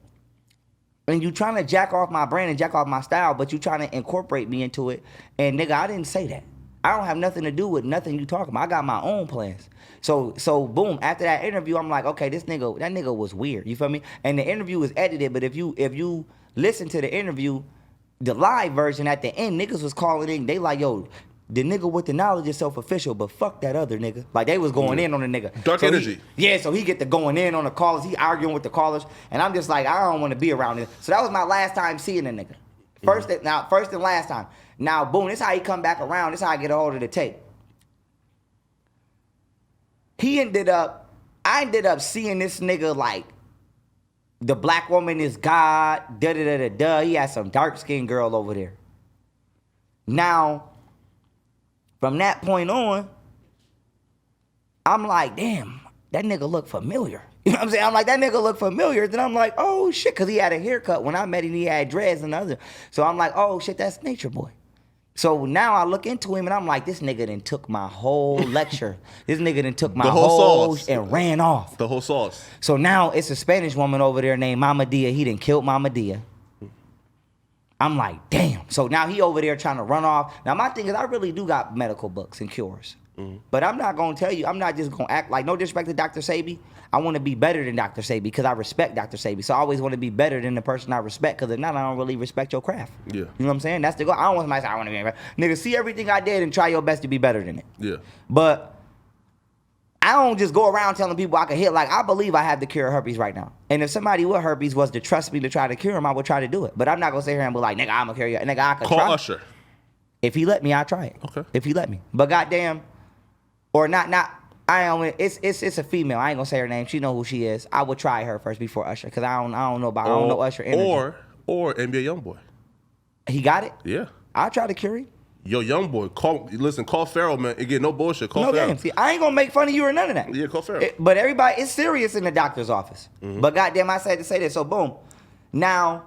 and you trying to jack off my brand and jack off my style, but you trying to incorporate me into it. And, nigga, I didn't say that. I don't have nothing to do with nothing you talking about. I got my own plans. So boom, after that interview, I'm like, okay, that nigga was weird. You feel me? And the interview was edited, but if you listen to the interview, the live version at the end, niggas was calling in. They like, yo, the nigga with the knowledge is self-official, but fuck that other nigga. Like, they was going in on the nigga. Dark energy. So he get to going in on the callers. He arguing with the callers. And I'm just like, I don't want to be around this. So that was my last time seeing the nigga. First and last time. Now, boom, this how he come back around. This how I get a hold of the tape. I ended up seeing this nigga like, the black woman is God, da-da-da-da-da. He had some dark-skinned girl over there. Now, from that point on, I'm like, damn, that nigga look familiar. You know what I'm saying? I'm like, that nigga look familiar. Then I'm like, oh, shit, because he had a haircut. When I met him, he had dreads and other. So I'm like, oh, shit, that's Nature Boy. So now I look into him and I'm like, this nigga done took my whole lecture. This nigga done took my whole and ran off. The whole sauce. So now it's a Spanish woman over there named Mama Dia. He done killed Mama Dia. I'm like, damn. So now he over there trying to run off. Now my thing is I really do got medical books and cures. But I'm not gonna tell you. I'm not just gonna act like, no disrespect to Dr. Sabi. I want to be better than Dr. Sabi because I respect Dr. Sabi. So I always want to be better than the person I respect because if not, I don't really respect your craft. Yeah. You know what I'm saying? That's the goal. I don't want somebody to say, I want to be better. Nigga, see everything I did and try your best to be better than it. Yeah. But I don't just go around telling people I can hit. Like, I believe I have the cure of herpes right now. And if somebody with herpes was to trust me to try to cure him, I would try to do it. But I'm not going to sit here and be like, nigga, I'm going to cure you. Nigga, I can Call try. Usher. If he let me, I'll try it. Okay. If he let me. But goddamn, or not, I don't, it's a female. I ain't going to say her name. She know who she is. I would try her first before Usher because I don't know about, I don't know Usher energy. Or NBA Youngboy. He got it? Yeah. I'll try to cure him. Yo, Youngboy, call Pharaoh, man. Again, no bullshit. Call No Pharaoh. game. See, I ain't gonna make fun of you or none of that. Yeah, call Pharaoh. But everybody, it's serious in the doctor's office. But goddamn, I said to say this. So boom. Now,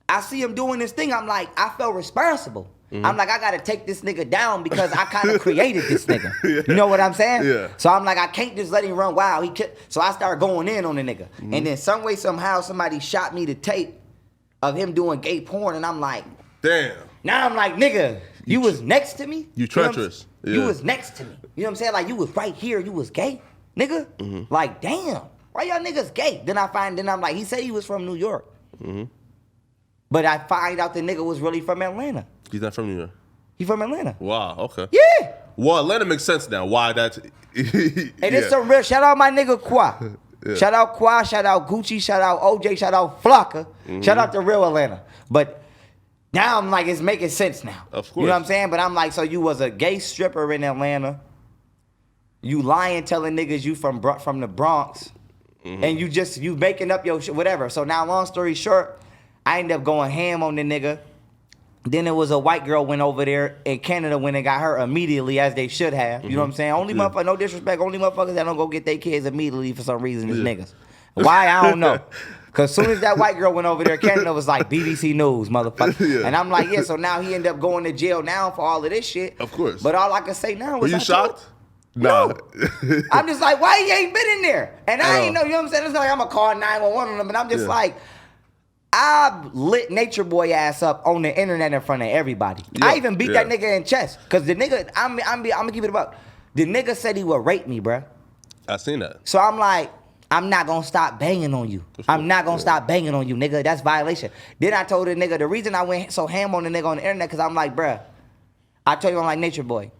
I see him doing this thing. I'm like, I felt responsible. I'm like, I gotta take this nigga down because I kind of created this nigga. Yeah. You know what I'm saying? Yeah. So I'm like, I can't just let him run wild. So I started going in on the nigga. And then some way, somehow, somebody shot me the tape of him doing gay porn, and I'm like, Damn. now I'm like, nigga, you was next to me? You treacherous. You Yeah. was next to me. You know what I'm saying? Like, you was right here. You was gay, nigga. Like, damn. Why y'all niggas gay? Then I'm like, he said he was from New York. But I find out the nigga was really from Atlanta. He's not from New York. He from Atlanta. Wow, okay. Yeah. Well, Atlanta makes sense now. Why that's... And it's some real, shout out my nigga Qua. Shout out Qua, shout out Gucci, shout out OJ, shout out Flocka. Shout out to real Atlanta. But now I'm like, it's making sense now. Of course. You know what I'm saying? But I'm like, so you was a gay stripper in Atlanta. You lying, telling niggas you from the Bronx. And you making up your shit, whatever. So now, long story short, I ended up going ham on the nigga. Then it was a white girl went over there in Canada when they got her immediately, as they should have. You know what I'm saying? Only motherfucker, no disrespect, only motherfuckers that don't go get their kids immediately for some reason is niggas. Why, I don't know. Because soon as that white girl went over there, Canada was like, BBC News, motherfucker. Yeah. And I'm like, yeah, so now he ended up going to jail now for all of this shit. Of course. But all I can say now Were is you shocked? No. I'm just like, why he ain't been in there? And I ain't know, you know what I'm saying? It's not like I'm going to call 911 on him, but I'm just like, I lit Nature Boy ass up on the internet in front of everybody. Yeah, I even beat that nigga in chest. Because the nigga, I'm gonna keep it about. The nigga said he would rape me, bruh. I seen that. So I'm like, I'm not gonna stop banging on you. I'm not gonna stop banging on you, nigga. That's violation. Then I told the nigga, the reason I went so ham on the nigga on the internet, because I'm like, bruh, I told you I'm like Nature Boy.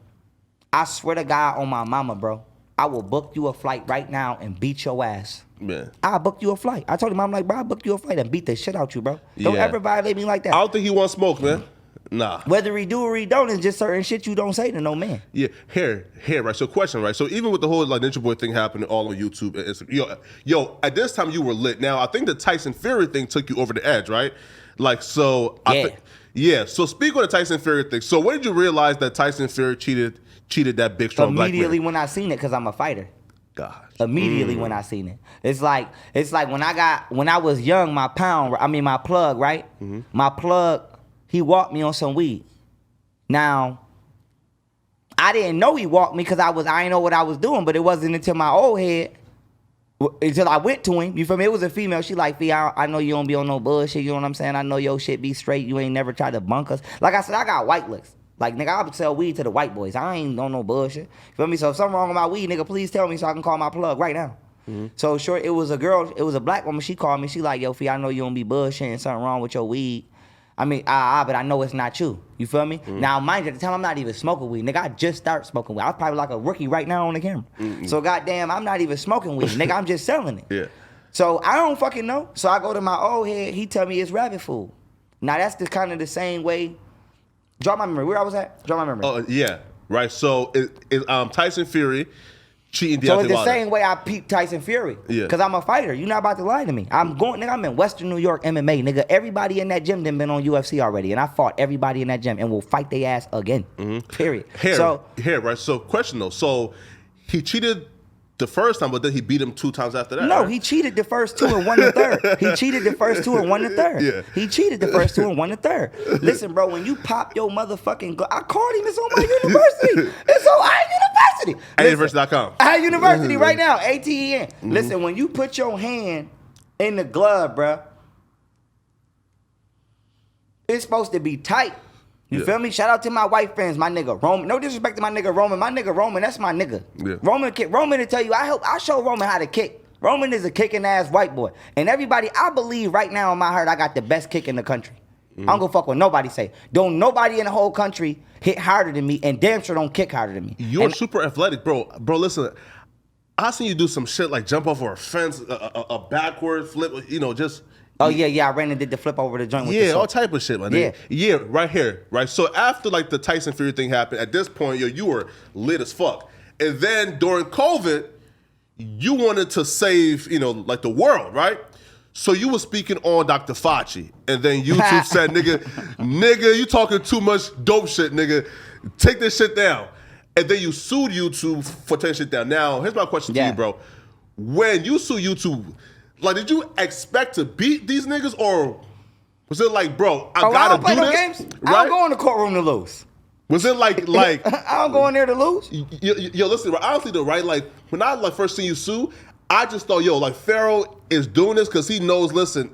I swear to God on my mama, bro. I will book you a flight right now and beat your ass. Man. I'll book you a flight. I told him, I'm like, bro, I'll book you a flight and beat the shit out you, bro. Don't ever violate me like that. I don't think he wants smoke, man. Nah. Whether he do or he don't, it's just certain shit you don't say to no man. Yeah, here, right? So question, right? So even with the whole like Ninja Boy thing happening all on YouTube, and Instagram, yo, at this time you were lit. Now I think the Tyson Fury thing took you over the edge, right? Like, so Yeah. So speak on the Tyson Fury thing. So when did you realize that Tyson Fury cheated that big strong black man? Immediately when I seen it, because I'm a fighter. Gosh. Immediately when I seen it. It's like when I was young, my plug, right? My plug, he walked me on some weed. Now, I didn't know he walked me because I didn't know what I was doing, but it wasn't until my old head, until I went to him. You feel me? It was a female. She like, Fee, I know you don't be on no bullshit. You know what I'm saying? I know your shit be straight. You ain't never tried to bunk us. Like I said, I got white looks. Like, nigga, I would sell weed to the white boys. I ain't on no bullshit. You feel me? So if something wrong with my weed, nigga, please tell me so I can call my plug right now. So short, it was a girl, it was a black woman. She called me. She like, yo, Fee, I know you don't be bullshitting. Something wrong with your weed. I mean, but I know it's not you. You feel me? Now, mind you, at the time, I'm not even smoking weed. Nigga, I just started smoking weed. I was probably like a rookie right now on the camera. So goddamn, I'm not even smoking weed. Nigga, I'm just selling it. Yeah. So I don't fucking know. So I go to my old head. He tell me it's rabbit food. Now, that's the kind of the same way. Draw my memory. Where I was at? Draw my memory. Oh, yeah. Right. So Tyson Fury cheating Deontay So it's the Wilder. same way I peeped Tyson Fury. Yeah. Because I'm a fighter. You're not about to lie to me. I'm in Western New York MMA. Nigga, everybody in that gym done been on UFC already. And I fought everybody in that gym and will fight their ass again. Period. Here, right? So question though. So he cheated the first time, but then he beat him 2 times after that. No, right? he cheated the first 2 and won the third. He cheated the first 2 and won the third. Yeah. He cheated the first 2 and won the third. Listen, bro, when you pop your motherfucking... I called him. It's on my university. It's on our university. University.com. Our university right now. ATEN. Listen, when you put your hand in the glove, bro, it's supposed to be tight. You feel me? Shout out to my white friends, my nigga Roman. No disrespect to my nigga Roman. My nigga Roman, that's my nigga. Yeah. Roman to tell you, I show Roman how to kick. Roman is a kicking ass white boy. And everybody, I believe right now in my heart, I got the best kick in the country. I don't go fuck what nobody say. Don't nobody in the whole country hit harder than me, and damn sure don't kick harder than me. You're super athletic, bro. Bro, listen, I seen you do some shit like jump off a fence, a backward flip, just. Oh yeah, I ran and did the flip over the joint with the all type of shit, man. Yeah, right here, right? So after like the Tyson Fury thing happened, at this point, you were lit as fuck. And then during COVID, you wanted to save, like the world, right? So you were speaking on Dr. Fauci, and then YouTube said, nigga, you talking too much dope shit, nigga. Take this shit down. And then you sued YouTube for taking shit down. Now, here's my question to you, bro. When you sue YouTube, like, did you expect to beat these niggas, or was it like, bro, I gotta do this? Games. Right? I don't go in the courtroom to lose. Was it like I don't go in there to lose? Yo, listen, honestly though, right? Like, when I first seen you sue, I just thought, Pharaoh is doing this because he knows, listen,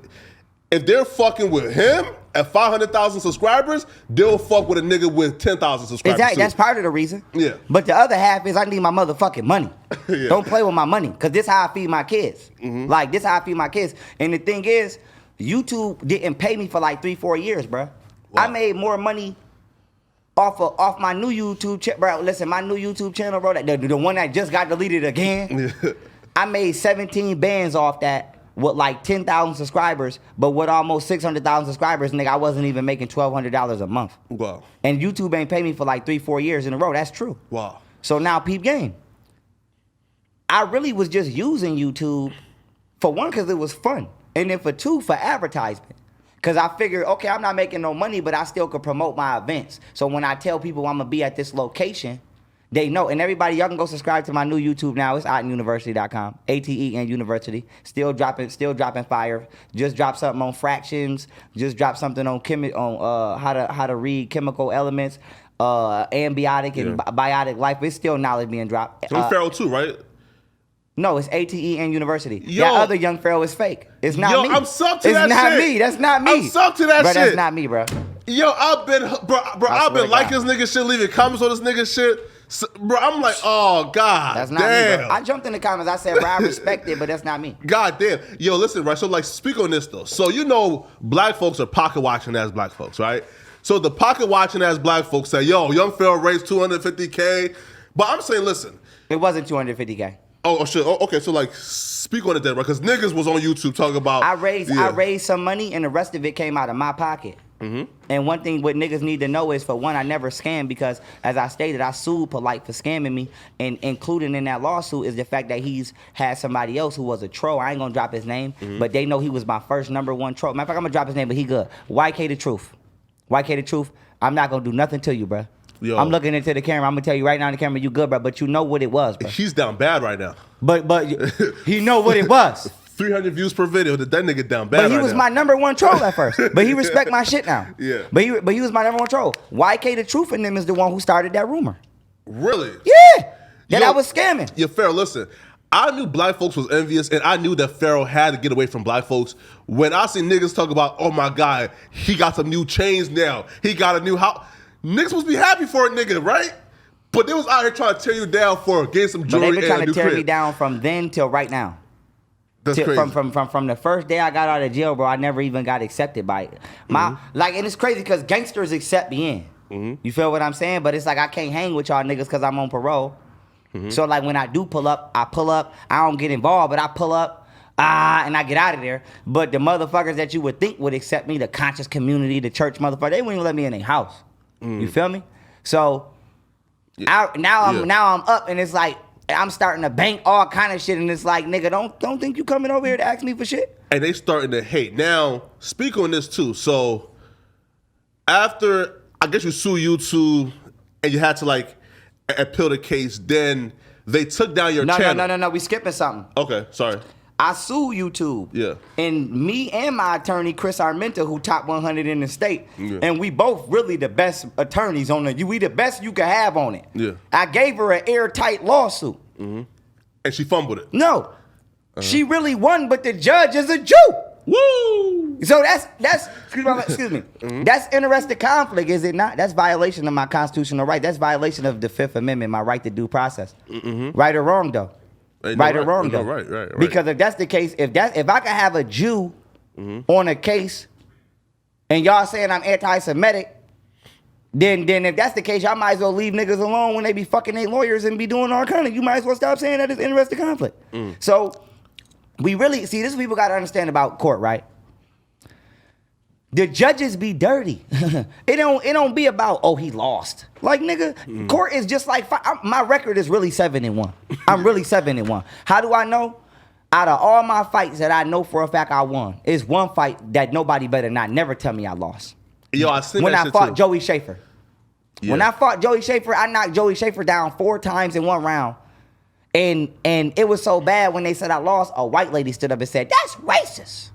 if they're fucking with him at 500,000 subscribers, they'll fuck with a nigga with 10,000 subscribers. Exactly, that's part of the reason. Yeah. But the other half is I need my motherfucking money. Yeah. Don't play with my money, because this how I feed my kids. Like, this how I feed my kids. And the thing is, YouTube didn't pay me for like 3-4 years, bro. Wow. I made more money off my new YouTube channel, bro. Listen, my new YouTube channel, bro, the one that just got deleted again. Yeah. I made 17 bands off that with like 10,000 subscribers, but with almost 600,000 subscribers, nigga, I wasn't even making $1,200 a month. Wow. And YouTube ain't paid me for like 3-4 years in a row. That's true. Wow. So now peep game. I really was just using YouTube for one, because it was fun, and then for two, for advertisement. Because I figured, okay, I'm not making no money, but I still could promote my events. So when I tell people I'm going to be at this location, they know. And everybody, y'all can go subscribe to my new YouTube now. It's ATENuniversity.com. ATEN University. Still dropping fire. Just dropped something on fractions. Just dropped something on how to read chemical elements, ambiotic and biotic life. It's still knowledge being dropped. Pharaoh too, right? No, it's ATEN University. That other young Pharaoh is fake. It's not me. I'm sucked to that shit. It's not me. That's not me. I'm sucked to that shit. That's not me, bro. I've been liking this nigga shit, leaving comments on this nigga shit. So, bro, I'm like, oh, God. That's not me, bro. I jumped in the comments. I said, bro, I respect it, but that's not me. God damn. Yo, listen, right? So, like, speak on this, though. So, black folks are pocket watching as black folks, right? So, the pocket watching as black folks say, young Pharaoh raised $250K. But I'm saying, listen. It wasn't $250K. Oh, shit. Oh, okay, so, like, speak on it then, right? Because niggas was on YouTube talking about. I raised some money, and the rest of it came out of my pocket. And one thing what niggas need to know is, for one, I never scammed, because, as I stated, I sued Polite for scamming me, and including in that lawsuit is the fact that he's had somebody else who was a troll. I ain't gonna drop his name, but they know he was my first #1 troll. Matter of fact, I'm gonna drop his name, but he good. YK the Truth. YK the Truth. I'm not gonna do nothing to you, bro. Yo. I'm looking into the camera. I'm gonna tell you right now in the camera, you good, bro. But you know what it was, bro. He's down bad right now. But he know what it was. 300 views per video. That nigga down bad. But he was my #1 troll at first. But he respect my shit now. Yeah. But he was my #1 troll. YK the Truth in them is the one who started that rumor. Really? Yeah. That I was scamming. Yeah, Pharaoh, listen. I knew black folks was envious, and I knew that Pharaoh had to get away from black folks. When I see niggas talk about, oh my God, he got some new chains now. He got a new house. Niggas supposed to be happy for a nigga, right? But they was out here trying to tear you down for getting some jewelry. But they been trying to tear crib. me down from then till right now. That's crazy. From the first day I got out of jail, bro, I never even got accepted by it. And it's crazy because gangsters accept me in. You feel what I'm saying? But it's like I can't hang with y'all niggas because I'm on parole. So like when I do pull up, I don't get involved, but I pull up, and I get out of there. But the motherfuckers that you would think would accept me, the conscious community, the church motherfuckers, they wouldn't even let me in their house. You feel me? So now I'm up, and it's like I'm starting to bank all kind of shit, and it's like, nigga, don't think you coming over here to ask me for shit. And they starting to hate. Now, speak on this too. So after, I guess you sue YouTube, and you had to like appeal the case, then they took down your channel. No, we skipping something. Okay, sorry. I sue YouTube. Yeah. And me and my attorney, Chris Armenta, who top 100 in the state, and we both really the best attorneys on it. We the best you could have on it. Yeah. I gave her an airtight lawsuit. And she fumbled it. No. She really won, but the judge is a Jew. Woo! So that's excuse me. That's interested conflict, is it not? That's violation of my constitutional right. That's violation of the Fifth Amendment, my right to due process. Right or wrong though? Right or wrong though? Right. Because if that's the case, if I could have a Jew on a case, and y'all saying I'm anti-Semitic, then if that's the case, y'all might as well leave niggas alone when they be fucking their lawyers and be doing all kind of. You might as well stop saying that it's interested conflict. So we really see this. People got to understand about court, right? The judges be dirty. It don't be about, oh, he lost. Like, nigga, court is just like, my record is really 7-1. I'm really 7-1. How do I know? Out of all my fights that I know for a fact I won, it's one fight that nobody better not never tell me I lost. Yo, I seen when that I shit fought too. Joey Schaefer. Yeah. When I fought Joey Schaefer, I knocked Joey Schaefer down 4 times in one round. And it was so bad when they said I lost, a white lady stood up and said, that's racist.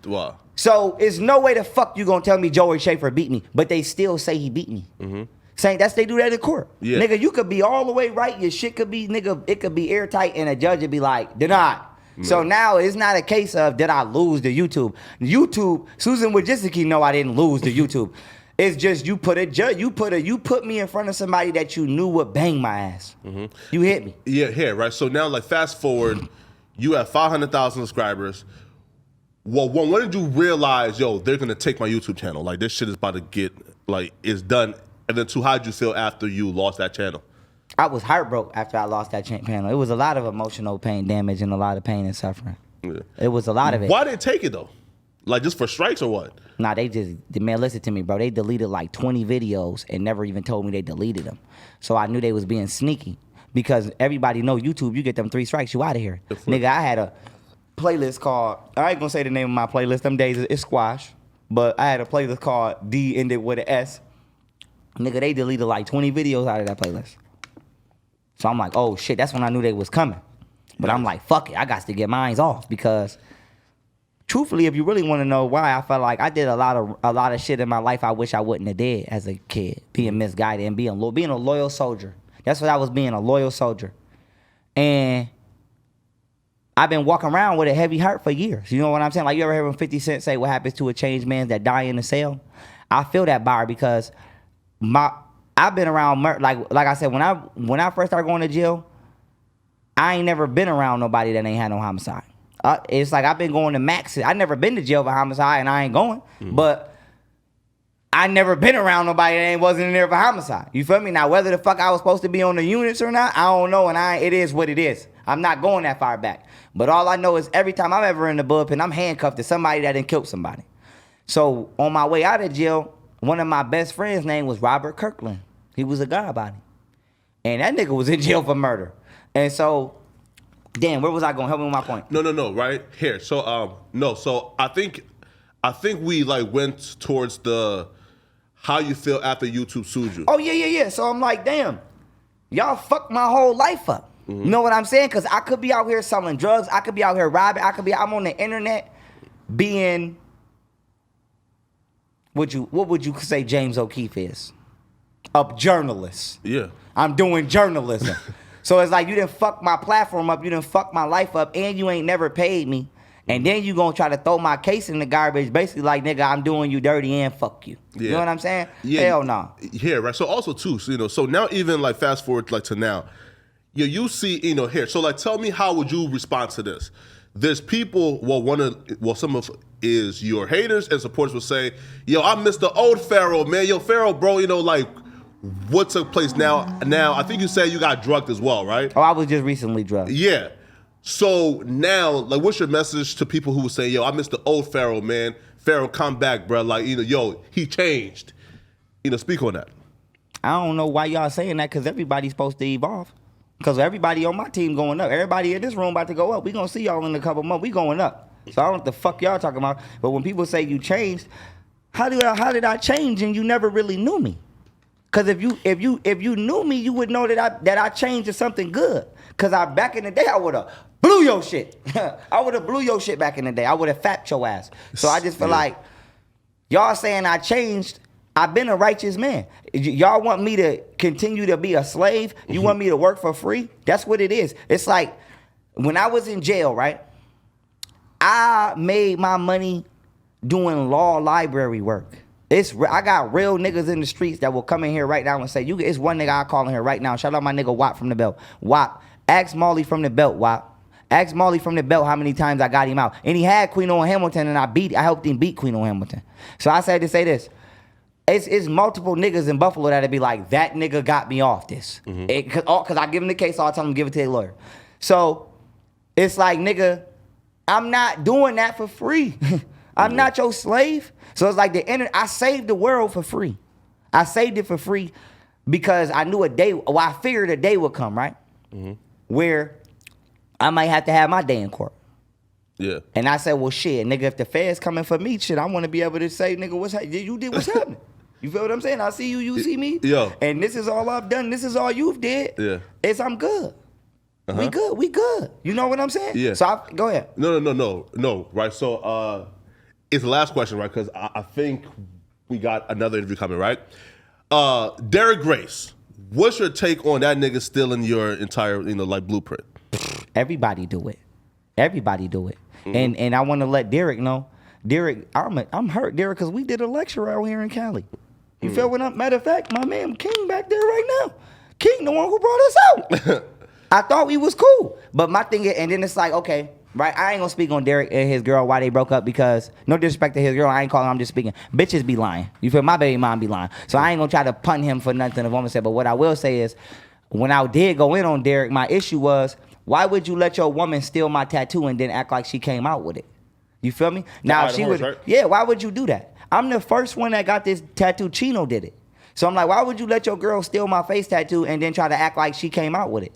Wow. So it's no way the fuck you gonna tell me Joey Schaefer beat me, but they still say he beat me. Saying they do that in court. Yeah. Nigga, you could be all the way right, your shit could be, nigga, it could be airtight, and a judge would be like, denied. So now it's not a case of did I lose to YouTube. YouTube, Susan Wojcicki know I didn't lose to YouTube. It's just you put me in front of somebody that you knew would bang my ass. You hit me. Yeah, here, right? So now, like, fast forward, you have 500,000 subscribers. Well, when did you realize, yo, they're going to take my YouTube channel? Like, this shit is about to get, like, it's done. And then, two, how'd you feel after you lost that channel? I was heartbroken after I lost that channel. It was a lot of emotional pain, damage, and a lot of pain and suffering. Yeah. It was a lot of it. Why did they take it, though? Like, just for strikes or what? Nah, man, listen to me, bro. They deleted like 20 videos and never even told me they deleted them. So I knew they was being sneaky because everybody know YouTube, you get them 3 strikes, you out of here. Nigga, I had a playlist called, I ain't gonna say the name of my playlist, them days it's squash, but I had a playlist called D ended with an S. Nigga, they deleted like 20 videos out of that playlist. So I'm like, oh shit, that's when I knew they was coming. But I'm like, fuck it, I got to get mines off because truthfully, if you really want to know why, I felt like I did a lot of shit in my life I wish I wouldn't have did as a kid, being misguided and being a loyal soldier. That's what I was, being a loyal soldier. And I've been walking around with a heavy heart for years. You know what I'm saying? Like, you ever hear when 50 Cent say what happens to a changed man that die in the cell? I feel that bar because I've been around like I said, when I first started going to jail, I ain't never been around nobody that ain't had no homicide. It's like I've been going to max. I never been to jail for homicide, and I ain't going. But I never been around nobody that wasn't in there for homicide. You feel me? Now, whether the fuck I was supposed to be on the units or not, I don't know, and it is what it is. I'm not going that far back. But all I know is every time I'm ever in the bullpen, I'm handcuffed to somebody that done killed somebody. So on my way out of jail, one of my best friends' name was Robert Kirkland. He was a God body. And that nigga was in jail for murder. And so, damn, where was I going? Help me with my point. No, right here. So, so I think we like went towards the how you feel after YouTube sued you. Oh yeah. So I'm like, damn, y'all fucked my whole life up. You know what I'm saying? Because I could be out here selling drugs. I could be out here robbing. I'm on the internet being, what would you say James O'Keefe is? A journalist. Yeah. I'm doing journalism. So it's like, you done fuck my platform up, you done fuck my life up, and you ain't never paid me. And then you gonna try to throw my case in the garbage, basically like, nigga, I'm doing you dirty and fuck you. Yeah. You know what I'm saying? Yeah. Hell no. Yeah, right. So also too, so now even like fast forward like to now, you see, here. So like, tell me, how would you respond to this? There's people, some of is your haters and supporters will say, yo, I miss the old Pharaoh, man. Yo, Pharaoh, bro, like, what took place now? I think you said you got drugged as well, right? Oh, I was just recently drugged. Yeah. So now, like, what's your message to people who would say, yo, I miss the old Pharaoh, man. Pharaoh, come back, bro. Like, yo, he changed. Speak on that. I don't know why y'all saying that, because everybody's supposed to evolve. Because everybody on my team going up. Everybody in this room about to go up. We going to see y'all in a couple months. We going up. So I don't know what the fuck y'all talking about. But when people say you changed, how did I change and you never really knew me? Because if you knew me, you would know that I changed to something good. Because back in the day, I would have blew your shit. I would have blew your shit back in the day. I would have fapped your ass. So I just feel like y'all saying I changed. I've been a righteous man. Y'all want me to continue to be a slave? You want me to work for free? That's what it is. It's like when I was in jail, right? I made my money doing law library work. I got real niggas in the streets that will come in here right now and say, it's one nigga I call in here right now. Shout out my nigga Wop from the Belt. Wop, ask Molly from the Belt, Wop. Ask Molly from the Belt how many times I got him out. And he had Queen on Hamilton, and I helped him beat Queen on Hamilton. So I said to say this. It's multiple niggas in Buffalo that'd be like, that nigga got me off this. Because I give him the case, I'll tell him to give it to their lawyer. So it's like, nigga, I'm not doing that for free. I'm not your slave. So it's like I saved the world for free. I saved it for free because I knew I figured a day would come, right? Where I might have to have my day in court. Yeah. And I said, well, shit, nigga, if the feds coming for me, shit, I want to be able to say, nigga, you did what's happening. You feel what I'm saying? I see you, you see me. Yo. And this is all I've done. This is all you've did. Yeah. I'm good. We good. You know what I'm saying? Yeah. So go ahead. No. Right. So it's the last question, right? Because I think we got another interview coming, right? Derek Grace, what's your take on that nigga stealing your entire, like blueprint? Everybody do it. And I want to let Derek know. Derek, I'm hurt, Derek, because we did a lecture out here in Cali. You feel what I'm? Matter of fact, my man King back there right now. King, the one who brought us out. I thought we was cool, but my thing is, and then it's like, okay, right? I ain't gonna speak on Derek and his girl why they broke up because no disrespect to his girl, I ain't calling. I'm just speaking. Bitches be lying. You feel? My baby mom be lying, so I ain't gonna try to pun him for nothing. The woman said, but what I will say is, when I did go in on Derek, my issue was, why would you let your woman steal my tattoo and then act like she came out with it? You feel me? Now she would, right? Yeah. Why would you do that? I'm the first one that got this tattoo. Chino did it. So I'm like, why would you let your girl steal my face tattoo and then try to act like she came out with it?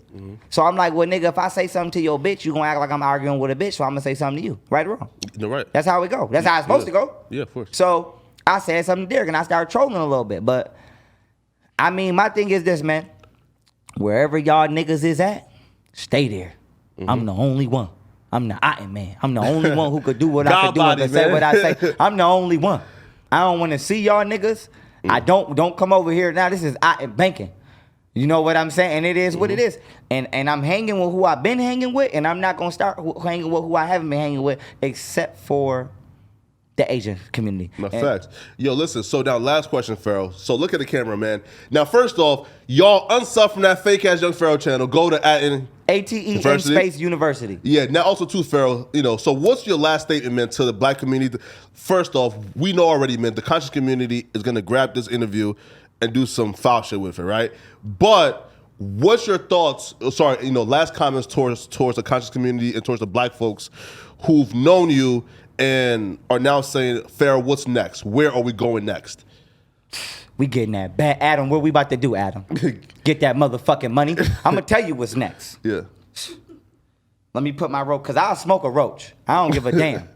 So I'm like, well, nigga, if I say something to your bitch, you gonna act like I'm arguing with a bitch, so I'm gonna say something to you. Right or wrong? No, right. That's how it go. That's how it's supposed to go. Yeah, of course. So I said something to Derek and I started trolling a little bit. But I mean, my thing is this, man. Wherever y'all niggas is at, stay there. I'm the only one. I'm the Iron Man. I'm the only one who could do what I could do and say what I say. I'm the only one. I don't want to see y'all niggas. I don't come over here now. This is banking. You know what I'm saying? And it is what it is. And I'm hanging with who I've been hanging with, and I'm not gonna start hanging with who I haven't been hanging with, except for the Asian community. No, facts. Yo, listen, so now last question, Pharaoh. So look at the camera, man. Now, first off, y'all unsub from that fake-ass Young Pharaoh channel. Go to ATE in Space University. Yeah, now also too, Pharaoh, so what's your last statement, man, to the black community? First off, we know already, man, the conscious community is going to grab this interview and do some foul shit with it, right? But what's your thoughts, last comments towards the conscious community and towards the black folks who've known you and are now saying, Pharaoh, what's next? Where are we going next? We getting that bad. Adam, what we about to do, Adam? Get that motherfucking money. I'm going to tell you what's next. Yeah. Let me put my roach, because I'll smoke a roach. I don't give a damn.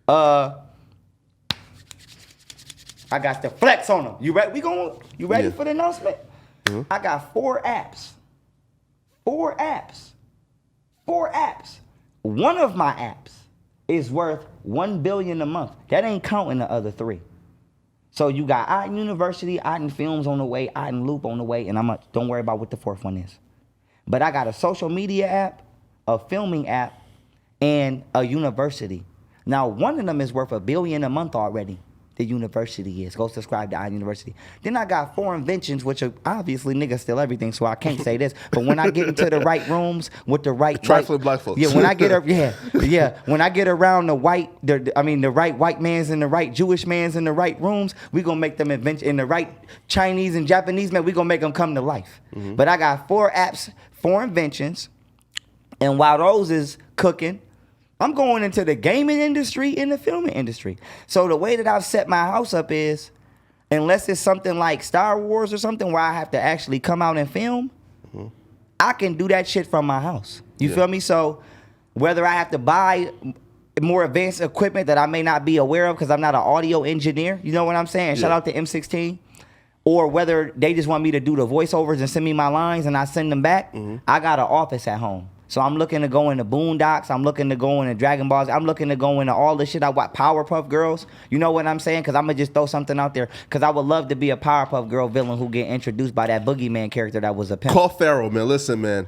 I got the flex on them. You ready? You ready for the announcement? I got 4 apps. 4 apps. 4 apps. One of my apps is worth $1 billion a month. That ain't counting the other 3. So you got Otten University, Otten Films on the way, Otten Loop on the way, and don't worry about what the 4th one is. But I got a social media app, a filming app, and a university. Now, one of them is worth $1 billion a month already. The university is. Go subscribe to Otten University. Then I got 4 inventions, which are obviously niggas steal everything, so I can't say this. But when I get into the right rooms with the right trifling black folks. Yeah, when I get when I get around the right white mans and the right Jewish mans in the right rooms, we gonna make them invent in the right Chinese and Japanese man. We gonna make them come to life. But I got 4 apps, 4 inventions, and while those is cooking, I'm going into the gaming industry and the filming industry. So the way that I've set my house up is, unless it's something like Star Wars or something where I have to actually come out and film, I can do that shit from my house. You feel me? So whether I have to buy more advanced equipment that I may not be aware of because I'm not an audio engineer, you know what I'm saying? Shout out to M16. Or whether they just want me to do the voiceovers and send me my lines and I send them back, I got an office at home. So I'm looking to go into Boondocks. I'm looking to go into Dragon Balls. I'm looking to go into all the shit I watch. Powerpuff Girls. You know what I'm saying? Because I'm going to just throw something out there. Because I would love to be a Powerpuff Girl villain who get introduced by that boogeyman character that was a pimp. Call Pharaoh, man. Listen, man.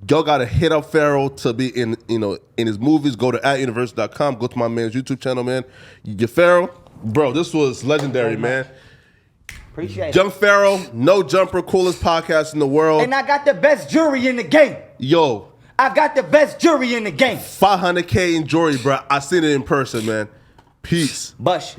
Y'all gotta hit up Pharaoh to be in his movies. Go to @universal.com. Go to my man's YouTube channel, man. Your Pharaoh, bro, this was legendary, man. Appreciate it. Young Pharaoh, no jumper, coolest podcast in the world. And I got the best jury in the game. Yo, I got the best jury in the game. 500K in jury, bro. I seen it in person, man. Peace. Bush.